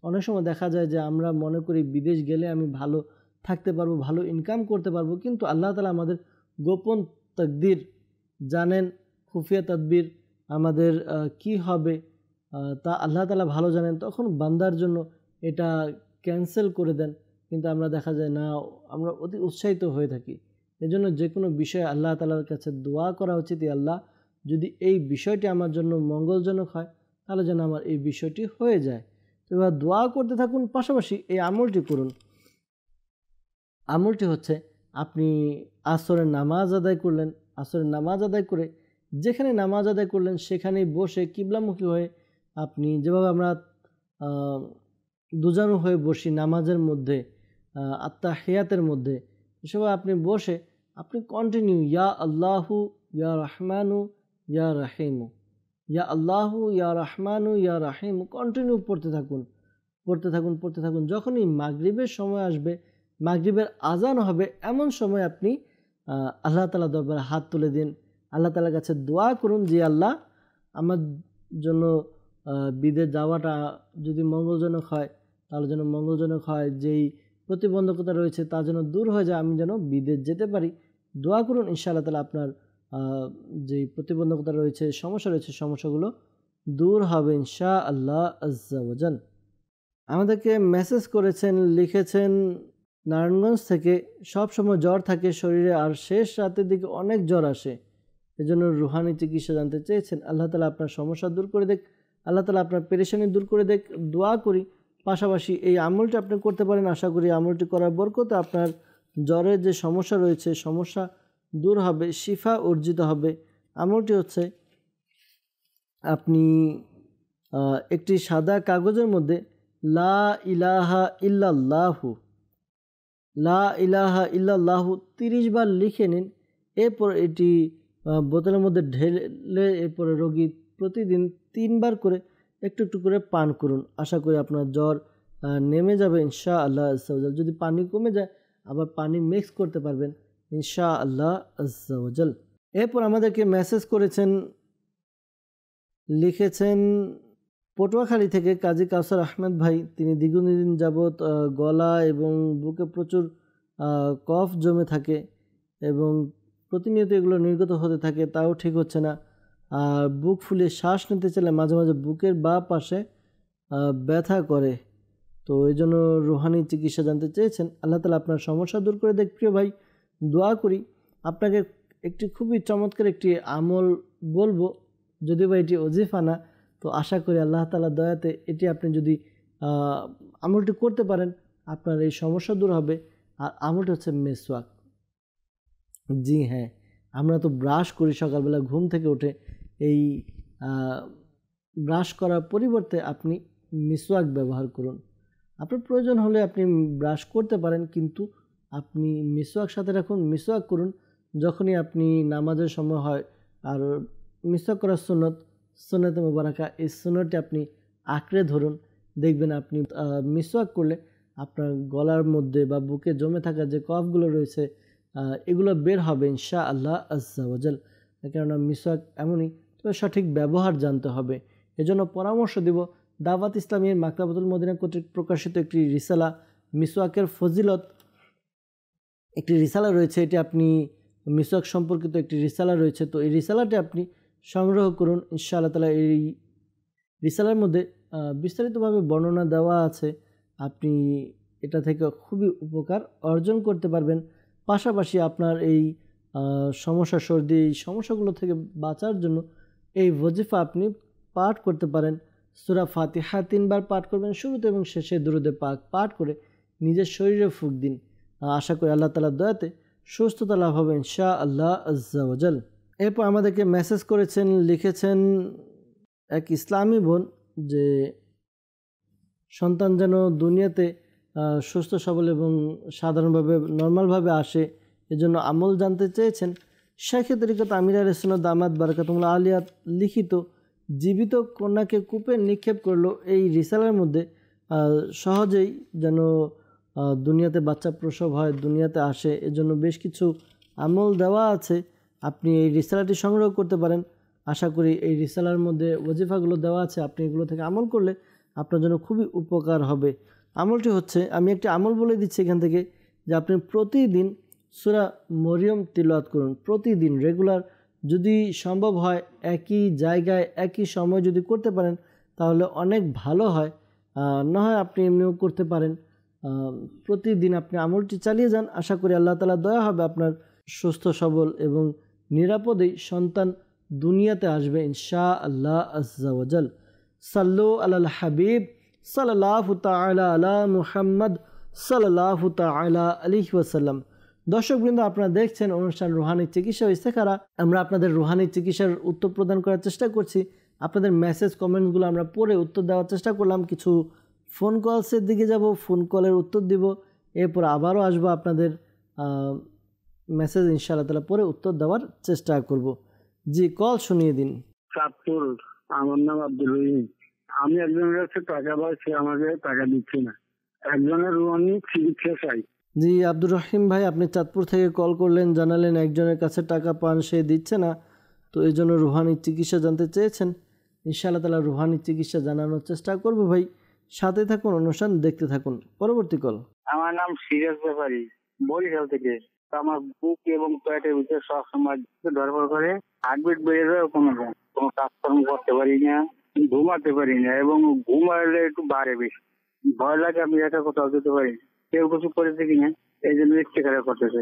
অনেক সময় দেখা যায় যে আমরা মনে করি বিদেশ গেলে আমি ভালো থাকতে পারবো, ভালো ইনকাম করতে পারবো, কিন্তু আল্লাহ তাআলা আমাদের গোপন তাকদীর জানেন, খুফিয়া তাদবীর আমাদের কি হবে তা আল্লাহ তাআলা ভালো জানেন। তখন বান্দার জন্য এটা ক্যান্সেল করে দেন, কিন্তু আমরা দেখা যায় না, আমরা অতি উৎসাহিত হয়ে থাকি। এজন্য যে কোনো বিষয়ে আল্লাহ তাআলার কাছে দোয়া করা উচিত, আল্লাহ যদি এই বিষয়টি আমার জন্য মঙ্গলজনক হয় তাহলে যেন আমার এই বিষয়টি হয়ে যায়। তো এবার দোয়া করতে থাকুন, পাশাপাশি এই আমলটি করুন। আমলটি হচ্ছে আপনি আসরের নামাজ আদায় করলেন, আসরের নামাজ আদায় করে যেখানে নামাজ আদায় করলেন সেখানেই বসে কিবলামুখী হয়ে আপনি, যেভাবে আমরা দুজানু হয়ে বসি নামাজের মধ্যে আত্তাহিয়াতের মধ্যে, সেভাবে আপনি বসে আপনি কন্টিনিউ ইয়া আল্লাহু ইয়া রহমানু ইয়া রাহিমু, ইয়া আল্লাহু ইয়া রহমানু ইয়া রাহিমু কন্টিনিউ পড়তে থাকুন। যখনই মাগরিবের সময় আসবে, মাগরিবের আজান হবে, এমন সময় আপনি আল্লাহ তাআলার দরবারে হাত তুলে দিন, আল্লাহ তাআলার কাছে দোয়া করুন যে আল্লাহ আমার জন্য বিদেশ যাওয়াটা যদি মঙ্গলজনক হয় তাহলে যেন মঙ্গলজনক হয়, যেই প্রতিবন্ধকতা রয়েছে তা যেন দূর হয়ে যায়, আমি যেন বিদেশ যেতে পারি। দোয়া করুন, ইনশাআল্লাহ তাআলা আপনার যেই প্রতিবন্ধকতা রয়েছে, সমস্যা রয়েছে, সমস্যাগুলো দূর হবে ইনশাআল্লাহ আজ্জা ওয়াজাল। আমাদেরকে মেসেজ করেছেন, লিখেছেন নারায়ণগঞ্জ থেকে সব সময় জ্বর থাকে শরীরে আর শেষ রাতের দিকে অনেক জ্বর আসে, এজন্য রুহানি চিকিৎসা জানতে চেয়েছেন। আল্লাহ তাআলা আপনার সমস্যা দূর করে দেখ, আল্লাহ তাআলা আপনার পেরেশানি দূর করে দেখ, দোয়া করি। পাশাপাশি এই আমলটি আপনি করতে পারেন, আশা করি আমলটি করার বরকতে আপনার জ্বরের যে সমস্যা রয়েছে সমস্যা দূর হবে, শিফা অর্জিত হবে। আমলটি হচ্ছে আপনি একটি সাদা কাগজের মধ্যে লা ইলাহা ইল্লাল্লাহু, লা ইলাহা ইল্লাল্লাহু 30 বার লিখে নিন। এরপর এটি বোতলের মধ্যে ঢেলে এরপরে রোগী প্রতিদিন 3 বার করে একটু একটু করে পান করুন। আশা করি আপনার জ্বর নেমে যাবে ইনশাআল্লাহ আজ্জা ওয়াজাল। যদি পানি কমে যায় আবার পানি মিক্স করতে পারবেন ইনশাআল্লাহ আজ্জা ওয়াজাল। এরপর আমাদেরকে মেসেজ করেছেন, লিখেছেন পটুয়াখালী থেকে কাজী কাউসার আহমেদ ভাই, তিনি দীর্ঘদিন যাবৎ গলা এবং বুকে প্রচুর কফ জমে থাকে এবং প্রতিনিয়ত এগুলো নির্গত হতে থাকে, তাও ঠিক হচ্ছে না। আর বুক ফুলিয়ে শ্বাস নিতে চাইলে মাঝে মাঝে বুকের বাঁ পাশে ব্যথা করে। তো এই জন্য রুহানি চিকিৎসা জানতে চেয়েছেন। আল্লাহ তাআলা আপনার সমস্যা দূর করে দেখ। প্রিয় ভাই, দোয়া করি। আপনাকে একটি খুবই চমৎকার একটি আমল বলবো, যদিও বা এটি ওজিফা না, তো আশা করি আল্লাহ তাআলার দয়াতে এটি আপনি যদি আমলটি করতে পারেন আপনার এই সমস্যা দূর হবে। আর আমলটি হচ্ছে মেসওয়াক। জি হ্যাঁ, আমরা তো ব্রাশ করি সকালবেলা ঘুম থেকে উঠে। এই ব্রাশ করার পরিবর্তে আপনি মিসওয়াক ব্যবহার করুন। আপনার প্রয়োজন হলে আপনি ব্রাশ করতে পারেন, কিন্তু আপনি মিসওয়াক সাথে রাখুন। মিসওয়াক করুন যখনই আপনি নামাজের সময় হয়। আর মিসওয়াক করার সুন্নতে মুবারাকা, এই সুন্নতটি আপনি আঁকড়ে ধরুন। দেখবেন আপনি মিসওয়াক করলে আপনার গলার মধ্যে বা বুকে জমে থাকা যে কফগুলো রয়েছে এগুলো বের হবে ইনশাআল্লাহ আজ্জা ওয়াজাল। কেননা মিসওয়াক এমনই, তবে সঠিক ব্যবহার জানতে হবে। এজন্য পরামর্শ দিব, দাওয়াত ইসলামীর মাকতাবাতুল মদিনা কর্তৃক প্রকাশিত একটি রিসালা মিসওয়াকের ফজিলত, একটি রিসালা রয়েছে। এটি আপনি মিসওয়াক সম্পর্কিত একটি রিসালা রয়েছে, তো এই রিসালাটি আপনি সংগ্রহ করুন ইনশাআল্লাহ তাআলা। এই রিসালার মধ্যে বিস্তারিতভাবে বর্ণনা দেওয়া আছে। আপনি এটা থেকে খুবই উপকার অর্জন করতে পারবেন। পাশাপাশি আপনার এই সমস্যা, সর্দি, এই সমস্যাগুলো থেকে বাঁচার জন্য এই ওজিফা আপনি পাঠ করতে পারেন। সূরা ফাতিহা 3 বার পাঠ করবেন, শুরুতে এবং শেষে দুরূদে পাক পাঠ করে নিজের শরীরে ফুঁক দিন। আশা করি আল্লাহ তাআলার দয়াতে সুস্থতা লাভ হবে ইনশাআল্লাহ আজ্জা ওয়াজাল। এরপর আমাদেরকে মেসেজ করেছেন, লিখেছেন এক ইসলামী বোন যে সন্তান যেন দুনিয়াতে সুস্থ সবল এবং সাধারণভাবে নর্মালভাবে আসে, এজন্য আমল জানতে চেয়েছেন। শাইখে তরিকত আমির আহলে সুন্নাত দামাত বারাকাতুহুল আলিয়া লিখিত জীবিত কন্যাকে কূপে নিক্ষেপ করলো, এই রিসালার মধ্যে সহজেই যেন দুনিয়াতে বাচ্চা প্রসব হয়, দুনিয়াতে আসে, এজন্য বেশ কিছু আমল দেওয়া আছে। আপনি এই রিসালাটি সংগ্রহ করতে পারেন। আশা করি এই রিসালার মধ্যে ওজিফাগুলো দেওয়া আছে, আপনি এগুলো থেকে আমল করলে আপনার জন্য খুবই উপকার হবে। আমলটি হচ্ছে, আমি একটি আমল বলে দিচ্ছি এখান থেকে, যে আপনি প্রতিদিন সূরা মরিয়ম তিলাওয়াত করুন। প্রতিদিন রেগুলার, যদি সম্ভব হয় একই জায়গায় একই সময় যদি করতে পারেন তাহলে অনেক ভালো হয়। না হয় আপনি এমনিও করতে পারেন। প্রতিদিন আপনি আমলটি চালিয়ে যান। আশা করি আল্লাহ তাআলা দয়া হবে, আপনার সুস্থ সবল এবং নিরাপদেই সন্তান দুনিয়াতে আসবে ইনশাআল্লাহ আজ্জা ওয়াজাল। সাল্লু আলাল হাবিব সাল্লাল্লাহু তাআলা আলা মুহাম্মদ সাল্লাল্লাহু তাআলা আলাইহি ওয়াসাল্লাম। দর্শকবৃন্দ, আপনারা দেখছেন অনুষ্ঠান রুহানি চিকিৎসা ও ইস্তেখারা। আমরা আপনাদের রুহানি চিকিৎসার উত্তর প্রদান করার চেষ্টা করছি। আপনাদের মেসেজ কমেন্টসগুলো আমরা পড়ে উত্তর দেওয়ার চেষ্টা করলাম। কিছু ফোন কলসের দিকে যাব, ফোন কলের উত্তর দিব, এরপর আবারও আসবো আপনাদের মেসেজ ইনশাআল্লাহ তাআলা পরে উত্তর দেওয়ার চেষ্টা করব। জি, কল শুনিয়ে দিন। চাঁদপুর, আমার নাম আব্দুল রহিম। আমি একজনের কাছে টাকা পাই, সে আমাকে টাকা দিচ্ছে না। একজনের রুহানি চিকিৎসা চাই। জি আব্দুর রহিম ভাই, আপনি চাঁদপুর থেকে কল করলেন, জানালেন একজনের কাছে টাকা পান, সে দিচ্ছে না, তো এই জন্য রুহানি চিকিৎসা জানতে চেয়েছেন। ইনশাআল্লাহ তাআলা রুহানি চিকিৎসা জানানোর চেষ্টা করব। ভাই সাথে থাকুন, অনুষ্ঠান দেখতে থাকুন। পরবর্তী কল। আমার নাম সিরাজ ব্যাপারী, বরিশাল থেকে। আমার বুক এবং পেটের ভিতরে সবসময় ধরপড় করে, হার্টবিট বেড়ে যায়, কোনো কাজকর্ম করতে পারি না, ঘুমাতে পারি না, এবং ঘুমালে একটু বাড়ে বেশি, ভয় লাগে। আমি একা কোথাও যেতে পারি, কেউ কিছু করেছে কিনা, এই জন্য ইস্তেখারা করতেছে।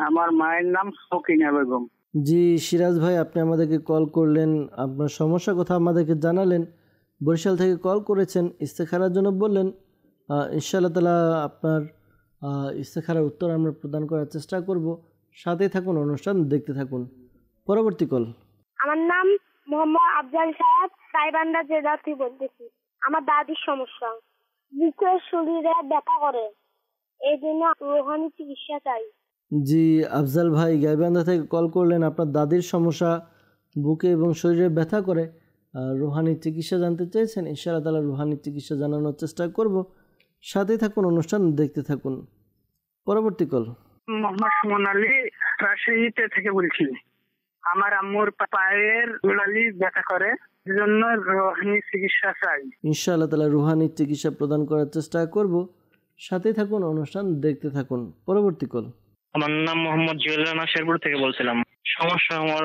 আমার মায়ের নাম সকিনা বেগম। জি সিরাজ ভাই, আপনি আমাদেরকে কল করলেন, আপনার সমস্যার কথা আমাদেরকে জানালেন, বরিশাল থেকে কল করেছেন, ইস্তেখারার জন্য বললেন। ইনশাআল্লাহ তাআলা আপনার ইস্তেখারার উত্তর আমরা প্রদান করার চেষ্টা করব। সাথে থাকুন, অনুষ্ঠান দেখতে থাকুন। পরবর্তী কল। আমার নাম মোহাম্মদ আফজাল সাহেব, গাইবান্ধা জেলা থেকে বলতেছি। আমার দাদির সমস্যা, বুকের শরীরে ব্যথা করে, এই জন্য রুহানি চিকিৎসা চাই। জি আফজাল ভাই, গাইবান্ধা থেকে কল করলেন, আপনার দাদির সমস্যা, বুকে এবং শরীরে ব্যথা করে, রুহানি চিকিৎসা জানতে চেয়েছেন। ইনশাআল্লাহ তাআলা রুহানি চিকিৎসা জানানোর চেষ্টা করব। সাথে থাকুন, অনুষ্ঠান দেখতে থাকুন। পরবর্তী কল। মোহাম্মদ সুমন আলী, রাজশাহীতে থেকে বলছি। আমার আম্মুর পায়ের গোড়ালি ব্যথা করে, এজন্য রোহানি চিকিৎসা চাই। ইনশাআল্লাহ তাআলা রুহানি চিকিৎসা প্রদান করার চেষ্টা করব। সাথে থাকুন, অনুষ্ঠান দেখতে থাকুন। পরবর্তী কল। আমার নাম মোহাম্মদ জুয়েল রানা, শেরপুর থেকে বলছিলাম। সমস্যা আমার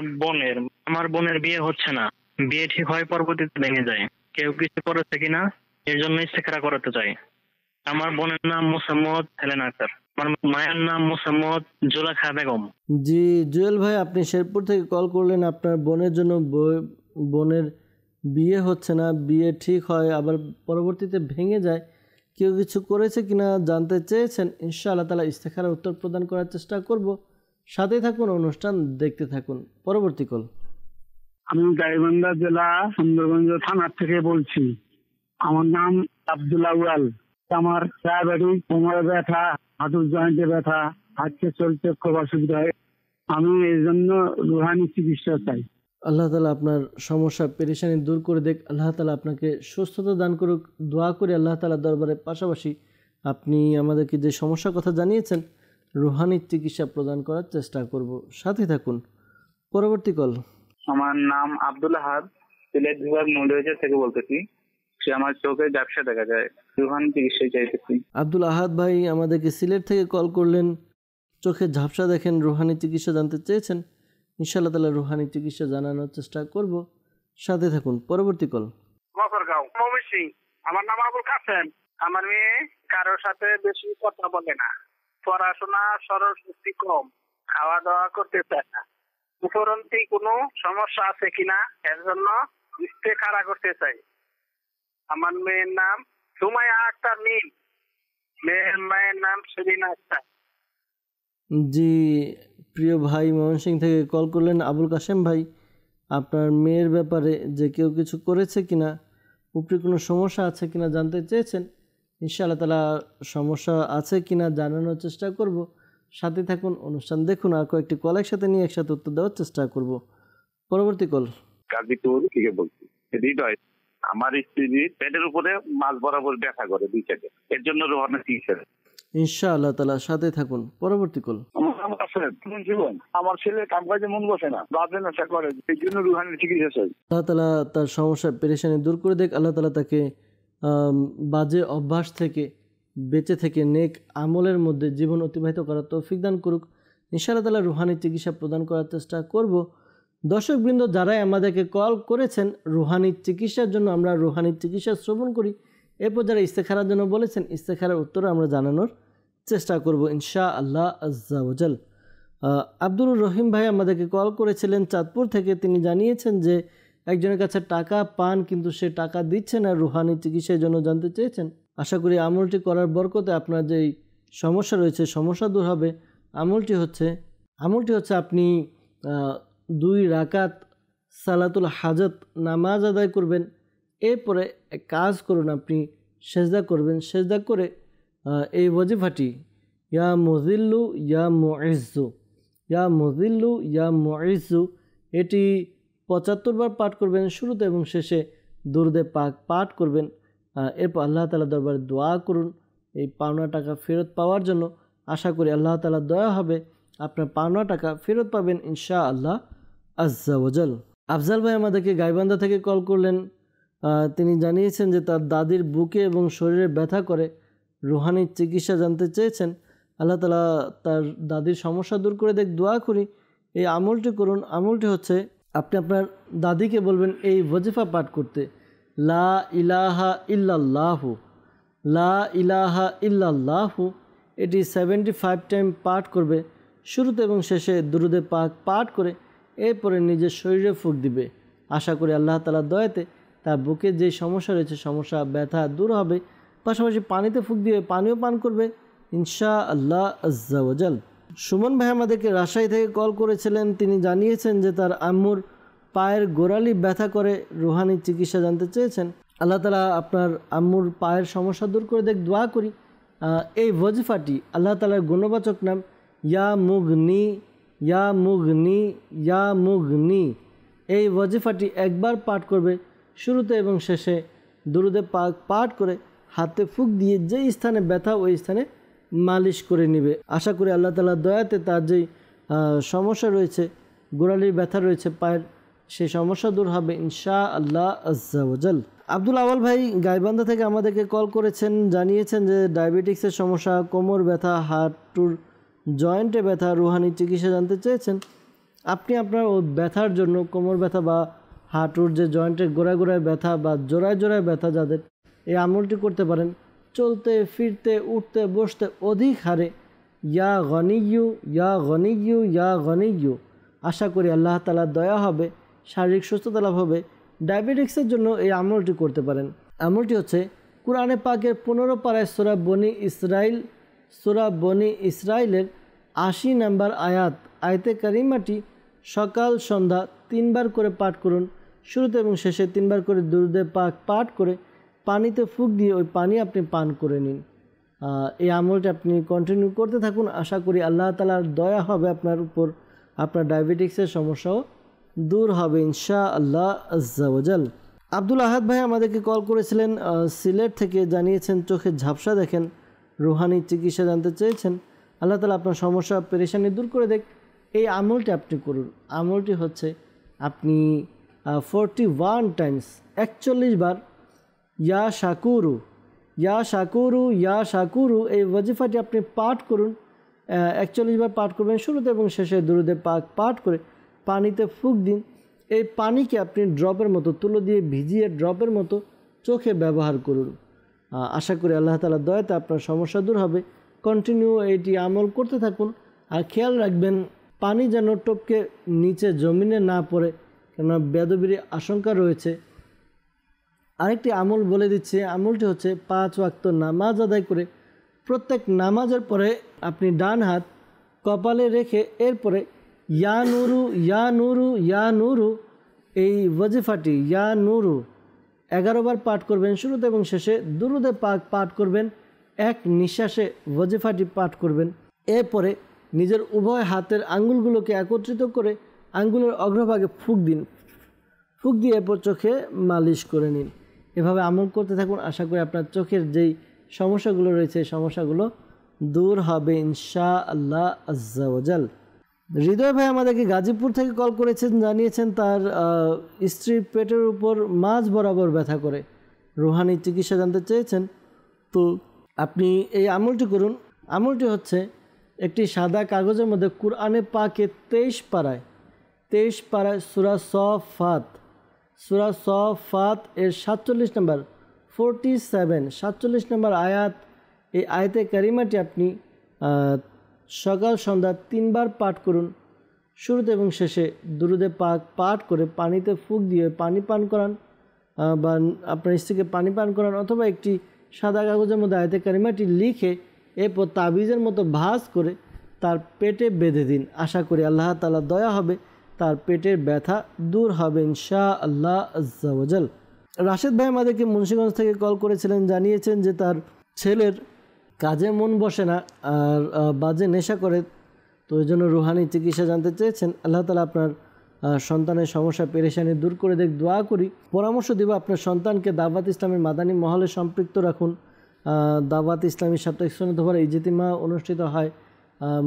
বোনের বিয়ে হচ্ছে না, বিয়ে ঠিক হয় পরবর্তীতে ভেঙে যায়। কেউ কিছু করেছে কিনা এর জন্য ইস্তেখারা করাতে চাই। আমার বোনের নাম মোসাম্মদ হেলেনা আক্তার, আমার মায়ের নাম মোসাম্মদ জুলেখা বেগম। জি জুয়েল ভাই, আপনি শেরপুর থেকে কল করলেন। আপনার বোনের জন্য বোনের বিয়ে হচ্ছে না, বিয়ে ঠিক হয় আবার পরবর্তীতে ভেঙে যায়। কেউ কিছু করেছে কিনা জানতে চেয়েছেন। ইনশাআল্লাহ তাআলা ইস্তেখারার উত্তর প্রদান করার চেষ্টা করব। সাথে থাকুন, অনুষ্ঠান দেখতে থাকুন। পরবর্তী কল। আমি গাইবান্ধা জেলা সুন্দরগঞ্জ থানার থেকে বলছি। আমার নাম আব্দুল আউয়াল। আমার ডায়াবেটিস, কোমরে ব্যথা, হাঁটুর জয়েন্টে ব্যথা, হাঁটতে চলতে খুব অসুবিধা হয়। আমি এই জন্য রুহানি চিকিৎসা চাই। আল্লাহ তাআলা আপনার সমস্যা পেরেশানি দূর করে দেখ। আল্লাহ তাআলা আপনাকে সুস্থতা দান করুক। দোয়া করে আল্লাহ তাআলার দরবারে পাশাপাশি আপনি আমাদেরকে যে সমস্যার কথা জানিয়েছেন রুহানি চিকিৎসা প্রদান করার চেষ্টা করব। সাথে থাকুন। পরবর্তী কল। আমার নাম আব্দুল আহাদ, সিলেট বিভাগ মৌলভীবাজার থেকে বলতেছি। সে আমার চোখে ঝাপসা দেখা যায়, রুহানি চিকিৎসা চাইতেছি। আব্দুল আহাদ ভাই আমাদেরকে সিলেট থেকে কল করলেন। চোখে ঝাপসা দেখেন, রুহানি চিকিৎসা জানতে চেয়েছেন। ইনশাআল্লাহ তাআলা রুহানি চিকিৎসা জানানোর চেষ্টা করব। সাথে থাকুন। পরবর্তী কল। মকরগাঁও ময়মনসিং। আমার নাম আবুল কাসেম। আমার মেয়ে কারোর সাথে বেশি কথা বলে না, পড়াশোনা সরল শক্তি কম, খাওয়া দাওয়া করতে চায় না। উপরন্তি কোনো সমস্যা আছে কিনা এর জন্য ইস্তেখারা করতে চাই। আমার মেয়ের নাম সুমাইয়া আক্তার নীল, মেয়ের মায়ের নাম সেলিনা আক্তার। জি প্রিয় ভাই ময়মনসিং থেকে কল করলেন আবুল কাসেম ভাই। আপনার মেয়ের ব্যাপারে যে কেউ কিছু করেছে কিনা, উপরে কোনো সমস্যা আছে কিনা জানতে চেয়েছেন। ইনশাআল্লাহ তাআলা সমস্যা আছে কিনা জানানোর চেষ্টা করব। সাথে থাকুন, অনুষ্ঠান দেখুন। আর কয়েকটি কল একসাথে নিয়ে একসাথে উত্তর দেওয়ার চেষ্টা করব। পরবর্তী কল। গাজীপুর থেকে বলছি। হৃদয়, আমার স্ত্রীর পেটের উপরে মাছ বরাবর ব্যথা করে দুই সাইডে, এর জন্য রোহানি চিকিৎসা। ইনশাআল্লাহ তাআলা সাথে থাকুন। পরবর্তী কল। আমার ছেলে কাম কাজে মন বসে না, বাজে নেশা করে, এই জন্য রুহানি চিকিৎসা চাই। আল্লাহ তাআলা তার সমস্যা পেরেশানি দূর করে দেখ। আল্লাহ তাআলা তাকে বাজে অভ্যাস থেকে বেঁচে থেকে নেক আমলের মধ্যে জীবন অতিবাহিত করার তৌফিক দান করুক। ইনশাআল্লাহ তাআলা রুহানি চিকিৎসা প্রদান করার চেষ্টা করব। দর্শকবৃন্দ যারাই আমাদেরকে কল করেছেন রুহানি চিকিৎসার জন্য, আমরা রুহানি চিকিৎসা শ্রবণ করি। এরপর যারা ইস্তেখারার জন্য বলেছেন ইস্তেখারার উত্তর আমরা জানানোর চেষ্টা করব ইনশাআল্লাহ আজ্জা ওয়াজাল। আব্দুর রহিম ভাই আমাদেরকে কল করেছিলেন চাঁদপুর থেকে। তিনি জানিয়েছেন যে একজনের কাছে টাকা পান কিন্তু সে টাকা দিচ্ছে না, রুহানি চিকিৎসার জন্য জানতে চেয়েছেন। আশা করি আমলটি করার বরকতে আপনার যেই সমস্যা রয়েছে সমস্যা দূর হবে। আমলটি হচ্ছে আপনি 2 রাকাত সালাতুল হাজত নামাজ আদায় করবেন। এরপরে এক কাজ করুন, আপনি সেজদা করবেন। সেজদা করে এই ওয়াজিফাটি ইয়া মুযিল্লু ইয়া মুইজ্জু, ইয়া মুযিল্লু ইয়া মুইজ্জু, এটি 75 বার পাঠ করবেন। শুরুতে এবং শেষে দুরুদে পাক পাঠ করবেন। এরপর আল্লাহ তাআলা দরবারে দোয়া করুন এই পাওনা টাকা ফেরত পাওয়ার জন্য। আশা করি আল্লাহ তাআলা দয়া হবে, আপনার পাওনা টাকা ফেরত পাবেন ইনশাআল্লাহ আজ্জা ওয়াজাল। আফজাল ভাই আমাদেরকে গাইবান্ধা থেকে কল করলেন। তিনি জানিয়েছেন যে তার দাদির বুকে এবং শরীরে ব্যথা করে, রুহানি চিকিৎসা জানতে চেয়েছেন। আল্লাহ তাআলা তার দাদির সমস্যা দূর করে দেখ। দোয়া করি এই আমলটি করুন। আমলটি হচ্ছে আপনি আপনার দাদিকে বলবেন এই ওয়াজিফা পাঠ করতে, লা ইলাহা ইল্লাল্লাহু, লা ইলাহা ইল্লাল্লাহু। এটি 75 টাইম পাঠ করবে। শুরুতে এবং শেষে দুরুদে পাক পাঠ করে এরপরে নিজের শরীরে ফুঁক দিবে। আশা করি আল্লাহ তাআলার দয়াতে তার বুকে যে সমস্যা রয়েছে সমস্যা ব্যথা দূর হবে। পাশাপাশি পানিতে ফুঁক দিয়ে পানিও পান করবে ইনশাআল্লাহ আজ্জা ওয়াজাল। সুমন ভাই আমাদেরকে রাজশাহী থেকে কল করেছিলেন। তিনি জানিয়েছেন যে তার আম্মুর পায়ের গোড়ালি ব্যথা করে, রুহানি চিকিৎসা জানতে চেয়েছেন। আল্লাহ তাআলা আপনার আম্মুর পায়ের সমস্যা দূর করে দেখ। দোয়া করি এই ওয়াজিফাটি আল্লাহ তাআলার গুণবাচক নাম ইয়া মুগনি, ইয়া মুগনি, ইয়া মুগনি। এই ওয়াজিফাটি একবার পাঠ করবে। শুরুতে এবং শেষে দুরুদে পাক পাঠ করে হাতে ফুঁক দিয়ে যেই স্থানে ব্যথা ওই স্থানে মালিশ করে নেবে। আশা করি আল্লাহ তাআলার দয়াতে তার যেই সমস্যা রয়েছে গোড়ালির ব্যথা রয়েছে পায়ের, সেই সমস্যা দূর হবে ইনশাআল্লাহ আজ্জা ওয়াজাল। আব্দুল আওয়াল ভাই গাইবান্ধা থেকে আমাদেরকে কল করেছেন, জানিয়েছেন যে ডায়াবেটিক্সের সমস্যা, কোমর ব্যথা, হাঁটুর জয়েন্টে ব্যথা, রুহানি চিকিৎসা জানতে চেয়েছেন। আপনি আপনার ওই ব্যথার জন্য, কোমর ব্যথা বা হাঁটুর যে জয়েন্টের গোড়ায় গোড়ায় ব্যথা বা জোড়ায় জোড়ায় ব্যথা, যাদের এই আমলটি করতে পারেন। চলতে ফিরতে উঠতে বসতে অধিক হারে ইয়া গনিয়ু ইয়া গনিয়ু ইয়া গনিয়ু। আশা করি আল্লাহ তাআলার দয়া হবে, শারীরিক সুস্থতা লাভ হবে। ডায়াবেটিক্সের জন্য এই আমলটি করতে পারেন। আমলটি হচ্ছে কুরআনে পাকের 15 পারায় সূরা বনি ইসরাইলের 80 নম্বর আয়াতে কারিমাটি সকাল সন্ধ্যা 3 বার করে পাঠ করুন। শুরুতে এবং শেষে 3 বার করে দুরূদে পাক পাঠ করে পানিতে ফুঁক দিয়ে ওই পানি আপনি পান করে নিন। এই আমলটি আপনি কন্টিনিউ করতে থাকুন। আশা করি আল্লাহ তাআলার দয়া হবে আপনার উপর, আপনার ডায়াবেটিক্সের সমস্যাও দূর হবে ইনশাআল্লাহ আজ্জা ওয়াজাল। আব্দুল আহাদ ভাই আমাদেরকে কল করেছিলেন সিলেট থেকে, জানিয়েছেন চোখে ঝাপসা দেখেন, রুহানি চিকিৎসা জানতে চেয়েছেন। আল্লাহ তাআলা আপনার সমস্যা পেরেশানি দূর করে দেখ। এই আমলটি আপনি করুন। আমলটি হচ্ছে আপনি 41 টাইমস 41 বার ইয়া শাকুরু ইয়া শাকুরু ইয়া শাকুরু এই ওয়াজিফাটি আপনি পাঠ করুন। 41 বার পাঠ করবেন, শুরুতে এবং শেষে দুরূদে পাক পাঠ করে পানিতে ফুঁক দিন। এই পানিকে আপনি ড্রপের মতো, তুলো দিয়ে ভিজিয়ে ড্রপের মতো চোখে ব্যবহার করুন। আশা করি আল্লাহ তাআলার দয়াতে আপনার সমস্যা দূর হবে। কন্টিনিউ এটি আমল করতে থাকুন। আর খেয়াল রাখবেন পানি যেন টপকে নিচে জমিনে না পড়ে, কেননা বেদবির আশঙ্কা রয়েছে। আরেকটি আমল বলে দিচ্ছি, আমলটি হচ্ছে 5 ওয়াক্ত নামাজ আদায় করে প্রত্যেক নামাজের পরে আপনি ডান হাত কপালে রেখে এরপরে ইয়া নুরু ইয়া নুরু ইয়া নুরু এই ওয়াজিফাটি ইয়া নুরু 11 বার পাঠ করবেন। শুরুতে এবং শেষে দুরূদে পাক পাঠ করবেন, এক নিঃশ্বাসে ওয়াজিফাটি পাঠ করবেন। এরপরে নিজের উভয় হাতের আঙ্গুলগুলোকে একত্রিত করে আঙ্গুলের অগ্রভাগে ফুঁক দিন। ফুঁক দিয়ে এরপর চোখে মালিশ করে নিন। এভাবে আমল করতে থাকুন। আশা করি আপনার চোখের যেই সমস্যাগুলো রয়েছে সমস্যাগুলো দূর হবে ইনশাআল্লাহ আজ্জা ওয়াজাল। হৃদয় ভাই আমাদেরকে গাজীপুর থেকে কল করেছেন, জানিয়েছেন তার স্ত্রীর পেটের উপর মাঝ বরাবর ব্যথা করে, রুহানি চিকিৎসা জানতে চেয়েছেন। তো আপনি এই আমলটি করুন। আমলটি হচ্ছে একটি সাদা কাগজের মধ্যে কুরআনে পাকে 23 পারায় সূরা সফাত এর 47 নম্বর 47 নম্বর আয়াত, এই আয়াতে কারিমাটি আপনি সকাল সন্ধ্যা 3 বার পাঠ করুন। শুরুতে এবং শেষে দুরূদে পাক পাঠ করে পানিতে ফুঁক দিয়ে পানি পান করান, বা আপনার স্ত্রীকে পানি পান করান, অথবা একটি সাদা কাগজের মধ্যে আয়াতে কারিমাটি লিখে এরপর তাবিজের মতো ভাঁজ করে তার পেটে বেঁধে দিন। আশা করি আল্লাহ তাআলা দয়া হবে, তার পেটের ব্যথা দূর হবে ইনশাআল্লাহ আজ্জা ওয়াজাল। রাশেদ ভাই আমাদেরকে মুন্সিগঞ্জ থেকে কল করেছিলেন, জানিয়েছেন যে তার ছেলের কাজে মন বসে না আর বাজে নেশা করে, তো ওই জন্য রুহানি চিকিৎসা জানতে চেয়েছেন। আল্লাহ তাআলা আপনার সন্তানের সমস্যা পেরেশানি দূর করে দেখ, দোয়া করি। পরামর্শ দিব আপনার সন্তানকে দাওয়াত ইসলামের মাদানী মহলে সম্পৃক্ত রাখুন। দাওয়াত ইসলামী সাপ্তাহিক সুন্নাত ভরা ইজতিমা অনুষ্ঠিত হয়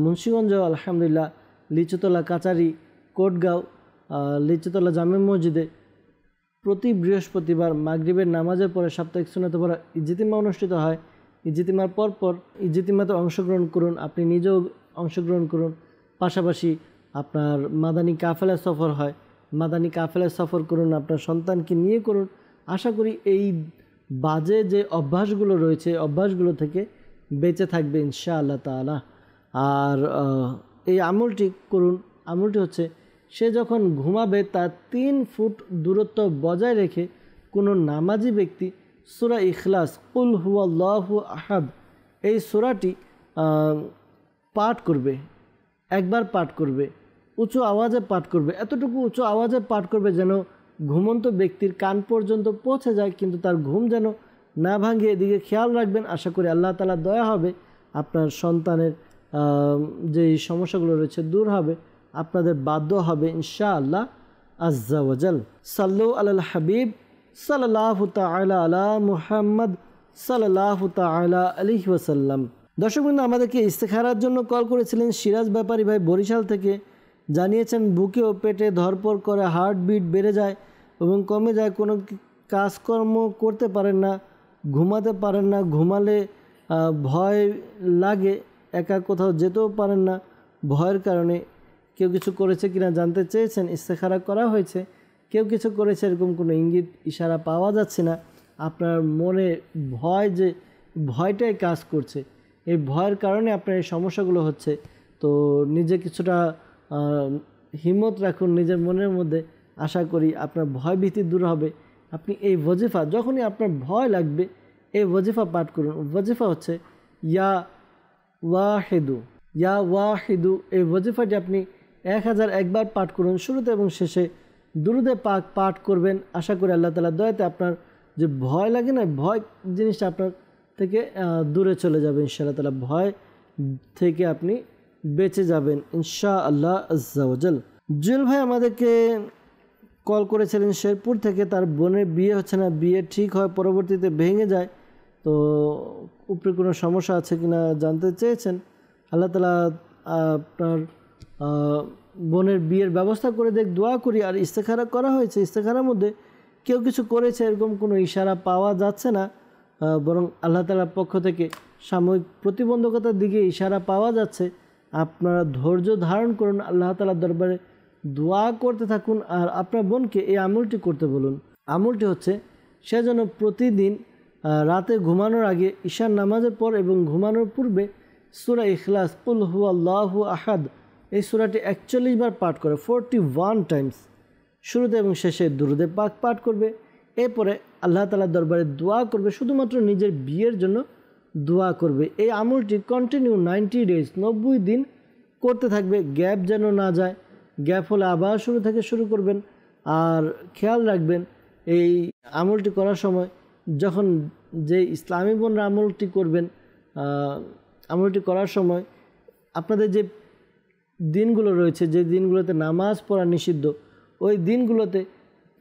মুন্সিগঞ্জ, আলহামদুলিল্লাহ, লিচুতলা কাচারি, কোটগাঁও, লিচুতলা জামে মসজিদে প্রতি বৃহস্পতিবার মাগরিবের নামাজের পরে সাপ্তাহিক সুন্নাত ভরা ইজতিমা অনুষ্ঠিত হয়। ইজতিমার পরপর ইজতিমাতে অংশগ্রহণ করুন, আপনি নিজেও অংশগ্রহণ করুন। পাশাপাশি আপনার মাদানী কাফেলা সফর হয়, মাদানী কাফেলা সফর করুন, আপনার সন্তানকে নিয়ে করুন। আশা করি এই বাজে যে অভ্যাসগুলো রয়েছে অভ্যাসগুলো থেকে বেঁচে থাকবে ইনশাআল্লাহ তাআলা। আর এই আমলটি করুন। আমলটি হচ্ছে সে যখন ঘুমাবে তার 3 ফুট দূরত্ব বজায় রেখে কোনো নামাজি ব্যক্তি সূরা ইখলাস কুল হুয়াল্লাহু আহাদ এই সূরাটি পাঠ করবে, একবার পাঠ করবে, উঁচু আওয়াজে পাঠ করবে, এতটুকু উঁচু আওয়াজে পাঠ করবে যেন ঘুমন্ত ব্যক্তির কান পর্যন্ত পৌঁছে যায়, কিন্তু তার ঘুম যেন না ভাঙে। এদিকে খেয়াল রাখবেন। আশা করি আল্লাহ তাআলা দয়া হবে, আপনার সন্তানের যেই সমস্যাগুলো রয়েছে দূর হবে, আপনাদের বাধ্য হবে ইনশাআল্লাহ আজ্জা ওয়াজাল। সাল্লু আলাল হাবিব সাল্লাল্লাহু তাআলা আলা মুহাম্মদ সাল্লাল্লাহু তাআলা আলাইহি ওয়াসাল্লাম। দর্শকবৃন্দ আমাদেরকে ইস্তেখারার জন্য কল করেছিলেন সিরাজ ব্যাপারী ভাই বরিশাল থেকে, জানিয়েছেন বুকে ও পেটে ধরপড় করে, হার্টবিট বেড়ে যায় এবং কমে যায়, কোনো কাজকর্ম করতে পারেন না, ঘুমাতে পারেন না, ঘুমালে ভয় লাগে, একা কোথাও যেতেও পারেন না ভয়ের কারণে। কেউ কিছু করেছে কিনা জানতে চেয়েছেন, ইস্তেখারা করা হয়েছে, কেউ কিছু করেছে এরকম কোনো ইঙ্গিত ইশারা পাওয়া যাচ্ছে না। আপনার মনে ভয়টাই কাজ করছে, এই ভয়ের কারণে আপনার এই সমস্যাগুলো হচ্ছে। তো নিজে কিছুটা হিম্মত রাখুন নিজের মনের মধ্যে, আশা করি আপনার ভয় ভীতি দূর হবে। আপনি এই ওয়াজিফা, যখনই আপনার ভয় লাগবে এই ওয়াজিফা পাঠ করুন। ওয়াজিফা হচ্ছে ইয়া ওয়াহিদু। এই ওয়াজিফাটি আপনি 1001 বার পাঠ করুন, শুরুতে এবং শেষে দুরুদে পাক পাঠ করবেন। আশা করি আল্লাহ তাআলা দয়াতে আপনার যে ভয় লাগে না, ভয় জিনিসটা আপনার থেকে দূরে চলে যাবে ইনশাআল্লাহ তাআলা, ভয় থেকে আপনি বেঁচে যাবেন ইনশাআল্লাহ আজ্জা ওয়া জাল। জুয়েল ভাই আমাদেরকে কল করেছিলেন শেরপুর থেকে, তার বোনের বিয়ে হচ্ছে না, বিয়ে ঠিক হয় পরবর্তীতে ভেঙে যায়। তো উপরে কোনো সমস্যা আছে কিনা জানতে চেয়েছেন। আল্লাহ তাআলা আপনার বোনের বিয়ের ব্যবস্থা করে দেখ, দোয়া করি। আর ইস্তেখারা করা হয়েছে, ইস্তেখারার মধ্যে কেউ কিছু করেছে এরকম কোনো ইশারা পাওয়া যাচ্ছে না, বরং আল্লাহ তাআলার পক্ষ থেকে সাময়িক প্রতিবন্ধকতার দিকে ইশারা পাওয়া যাচ্ছে। আপনারা ধৈর্য ধারণ করুন, আল্লাহ তাআলার দরবারে দোয়া করতে থাকুন। আর আপনার বোনকে এই আমলটি করতে বলুন। আমলটি হচ্ছে সে যেন প্রতিদিন রাতে ঘুমানোর আগে, ঈশার নামাজের পর এবং ঘুমানোর পূর্বে সূরা ইখলাস, কুল হুয়াল্লাহু আহাদ, এই সূরাটি 41 বার পাঠ করে, 41 টাইমস, শুরুতে এবং শেষে দুরুদে পাক পাঠ করবে। এরপরে আল্লাহ তাআলার দরবারে দোয়া করবে, শুধুমাত্র নিজের বিয়ের জন্য দোয়া করবে। এই আমলটি কন্টিনিউ 90 ডেজ, 90 দিন করতে থাকবে, গ্যাপ যেন না যায়। গ্যাপ হলে আবার শুরু থেকে শুরু করবেন। আর খেয়াল রাখবেন এই আমলটি করার সময়, যখন যে ইসলামী বোনরা আমলটি করবেন, আমলটি করার সময় আপনাদের যে দিনগুলো রয়েছে, যে দিনগুলোতে নামাজ পড়া নিষিদ্ধ, ওই দিনগুলোতে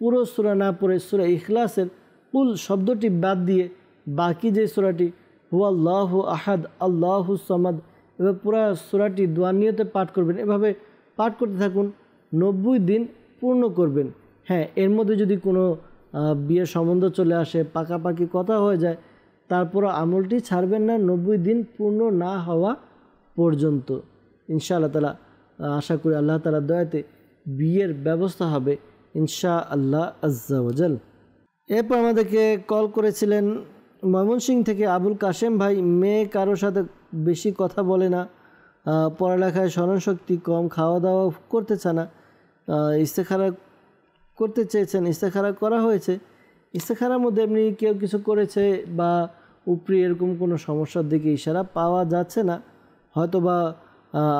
পুরো সূরা না পড়ে সূরা ইখলাসের কুল শব্দটি বাদ দিয়ে বাকি যে সূরাটি হুয়াল্লাহু আহাদ আল্লাহু সামাদ, এবার পুরো সূরাটি দোয়া নিয়তে পাঠ করবেন। এভাবে পাঠ করতে থাকুন, 90 দিন পূর্ণ করবেন। হ্যাঁ, এর মধ্যে যদি কোনো বিয়ের সম্বন্ধ চলে আসে, পাকাপাকি কথা হয়ে যায়, তারপর আমলটি ছাড়বেন না 90 দিন পূর্ণ না হওয়া পর্যন্ত ইনশাআল্লাহ তাআলা। আশা করি আল্লাহ তাআলার দয়াতে বিয়ের ব্যবস্থা হবে ইনশাআল্লাহ আজ্জা ওয়া জাল। এরপর আমাদেরকে কল করেছিলেন ময়মনসিংহ থেকে আবুল কাশেম ভাই। মেয়ে কারোর সাথে বেশি কথা বলে না, পড়ালেখায় স্মরণশক্তি কম, খাওয়া দাওয়া করতে চায় না, ইস্তেখারা করতে চেয়েছেন, ইস্তেখারা করা হয়েছে। ইস্তেখারার মধ্যে এমনি কেউ কিছু করেছে বা উপরি এরকম কোনো সমস্যার দিকে ইশারা পাওয়া যাচ্ছে না। হয়তোবা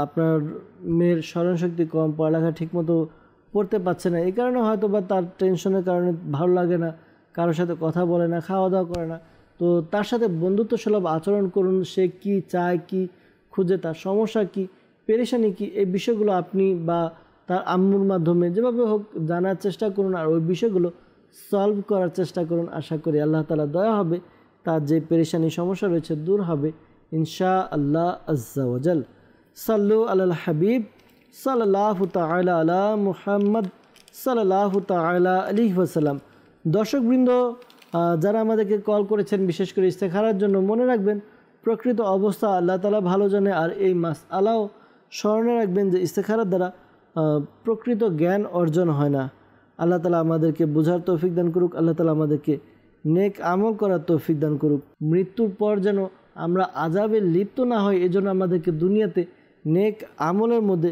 আপনার মেয়ের স্মরণশক্তি কম, পড়ালেখা ঠিকমতো পড়তে পারছে না, এই কারণে হয়তোবা তার টেনশনের কারণে ভালো লাগে না, কারোর সাথে কথা বলে না, খাওয়া দাওয়া করে না। তো তার সাথে বন্ধুত্বসুলভ আচরণ করুন। সে কি চায়, কি খুঁজে, তার সমস্যা কি, পেরেশানি কি, এই বিষয়গুলো আপনি বা তার আম্মুর মাধ্যমে যেভাবে হোক জানার চেষ্টা করুন, আর ওই বিষয়গুলো সলভ করার চেষ্টা করুন। আশা করি আল্লাহ তাআলা দয়া হবে, তার যে পেরেশানি সমস্যা রয়েছে দূর হবে ইনশাআল্লাহ আজ্জা ওয়া জাল। সাল্লু আলাল হাবিব সাল্লাল্লাহু তাআলা আলা মুহাম্মদ সাল্লাল্লাহু তাআলা আলাইহি ওয়াসাল্লাম। দর্শকবৃন্দ যারা আমাদেরকে কল করেছেন বিশেষ করে ইস্তেখারার জন্য, মনে রাখবেন প্রকৃত অবস্থা আল্লাহ তাআলা ভালো জানে। আর এই মাসআলাও স্মরণে রাখবেন যে ইস্তেখারার দ্বারা প্রকৃত জ্ঞান অর্জন হয় না। আল্লাহ তাআলা আমাদেরকে বোঝার তৌফিক দান করুক, আল্লাহ তাআলা আমাদেরকে নেক আমল করার তৌফিক দান করুক। মৃত্যুর পর যেন আমরা আযাবে লিপ্ত না হই, এজন্য আমাদেরকে দুনিয়াতে নেক আমলের মধ্যে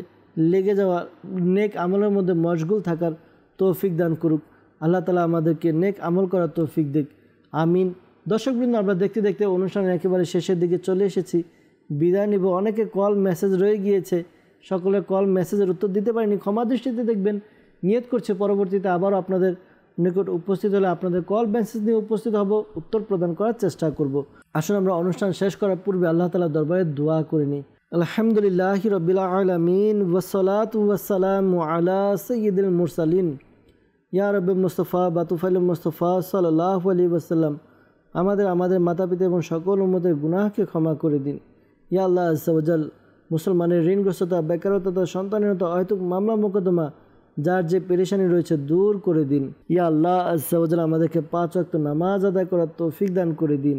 লেগে যাওয়া, নেক আমলের মধ্যে মশগুল থাকার তৌফিক দান করুক। আল্লাহ তাআলা আমাদেরকে নেক আমল করার তৌফিক দিক, আমিন। দর্শকবৃন্দ, আমরা দেখতে দেখতে অনুষ্ঠানের একেবারে শেষের দিকে চলে এসেছি, বিদায় নিব। অনেকে কল মেসেজ রয়ে গিয়েছে, সকলে কল মেসেজের উত্তর দিতে পারিনি, ক্ষমা দৃষ্টিতে দেখবেন। নিয়ত করছে পরবর্তীতে আবারও আপনাদের নিকট উপস্থিত হলে আপনাদের কল মেসেজ নিয়ে উপস্থিত হব, উত্তর প্রদান করার চেষ্টা করব। আসুন আমরা অনুষ্ঠান শেষ করার পূর্বে আল্লাহ তাআলার দরবারে দোয়া করে নিই। আলহামদুলিল্লাহি রাব্বিল আলামিন ওয়াসসালাতু ওয়াসসালামু আলা সাইয়্যিদিল মুরসালিন ইয়া রাব্বি মুস্তাফা বাতুফাইল মুস্তাফা সাল্লাল্লাহু আলাইহি ওয়াসাল্লাম। আমাদের মাতা পিতা এবং সকল উম্মতের গুনাহকে ক্ষমা করে দিন। ইয়া আল্লাহ আজ্জা ওয়া জাল, মুসলমানের ঋণগ্রস্ততা, বেকারত্বতা, সন্তানহীনতা, অহেতুক মামলা মোকদ্দমা, যার যে পেরেশানি রয়েছে দূর করে দিন। ইয়া আল্লাহ আজ্জা ওয়া জাল আমাদেরকে 5 ওয়াক্ত নামাজ আদায় করার তৌফিক দান করে দিন।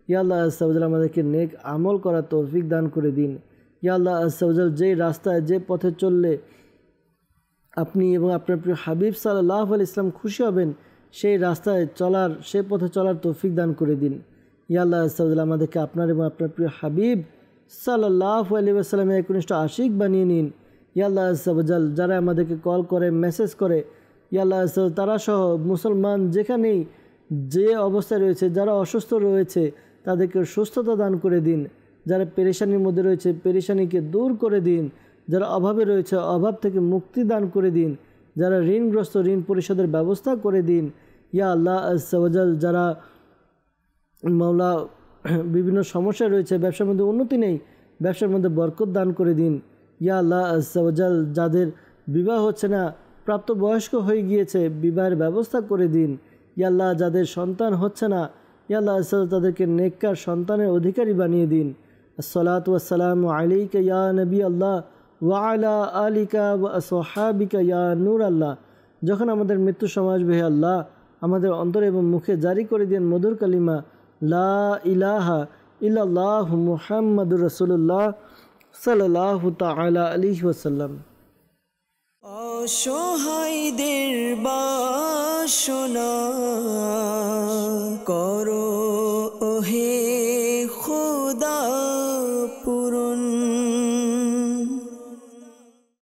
ইয়া আল্লাহ আজ্জা ওয়া জাল আমাদেরকে নেক আমল করার তৌফিক দান করে দিন। ইয়া আল্লাহ আজ্জা ওয়া জাল যেই রাস্তায় যে পথে চললে আপনি এবং আপনার প্রিয় হাবিব সাল্লাল্লাহু আলাইহি ইসলাম খুশি হবেন, সেই রাস্তায় চলার, সেই পথে চলার তৌফিক দান করে দিন। ইয়া আল্লাহ আজ্জা ওয়া জাল আমাদেরকে আপনার এবং আপনার প্রিয় হাবিব সাল্লাল্লাহু আলাইহি ওয়াসাল্লামের একনিষ্ঠ আশিক বানিয়ে নিন। ইয়া আল্লাহ আজ্জা ওয়া জাল যারা আমাদেরকে কল করে, মেসেজ করে, ইয়া আল্লাহ আজ্জা ওয়া জাল তারা সহ মুসলমান যেখানেই যে অবস্থায় রয়েছে, যারা অসুস্থ রয়েছে তাদেরকে সুস্থতা দান করে দিন। যারা পেরেশানির মধ্যে রয়েছে পেরেশানিকে দূর করে দিন। যারা অভাবে রয়েছে অভাব থেকে মুক্তি দান করে দিন। যারা ঋণগ্রস্ত ঋণ পরিশোধের ব্যবস্থা করে দিন। ইয়া আল্লাহ আজ্জা ওয়া জাল যারা মাওলা বিভিন্ন সমস্যা রয়েছে, ব্যবসার মধ্যে উন্নতি নেই, ব্যবসার মধ্যে বরকত দান করে দিন। ইয়া আল্লাহ আজ্জা ওয়া জাল যাদের বিবাহ হচ্ছে না, প্রাপ্তবয়স্ক হয়ে গিয়েছে, বিবাহের ব্যবস্থা করে দিন। ইয়া আল্লাহ যাদের সন্তান হচ্ছে না, ইয়া আল্লাহ আজ্জা ওয়া জাল তাদেরকে নেককার সন্তানের অধিকারী বানিয়ে দিন। আসসালাতু ওয়াসসালামু আলাইকা ইয়া নবী আল্লাহ ওয়া আলা আলিকা ওয়া আসহাবিকা ইয়া নূর আল্লাহ। যখন আমাদের মৃত্যু সময় আসবে, হে আল্লাহ আমাদের অন্তর এবং মুখে জারি করে দিন মধুর কালিমা লা ইলাহা ইল্লাল্লাহু মুহাম্মাদুর রাসূলুল্লাহ সাল্লাল্লাহু তাআলা আলাইহি ওয়াসাল্লাম। অসহায়দের বাসনা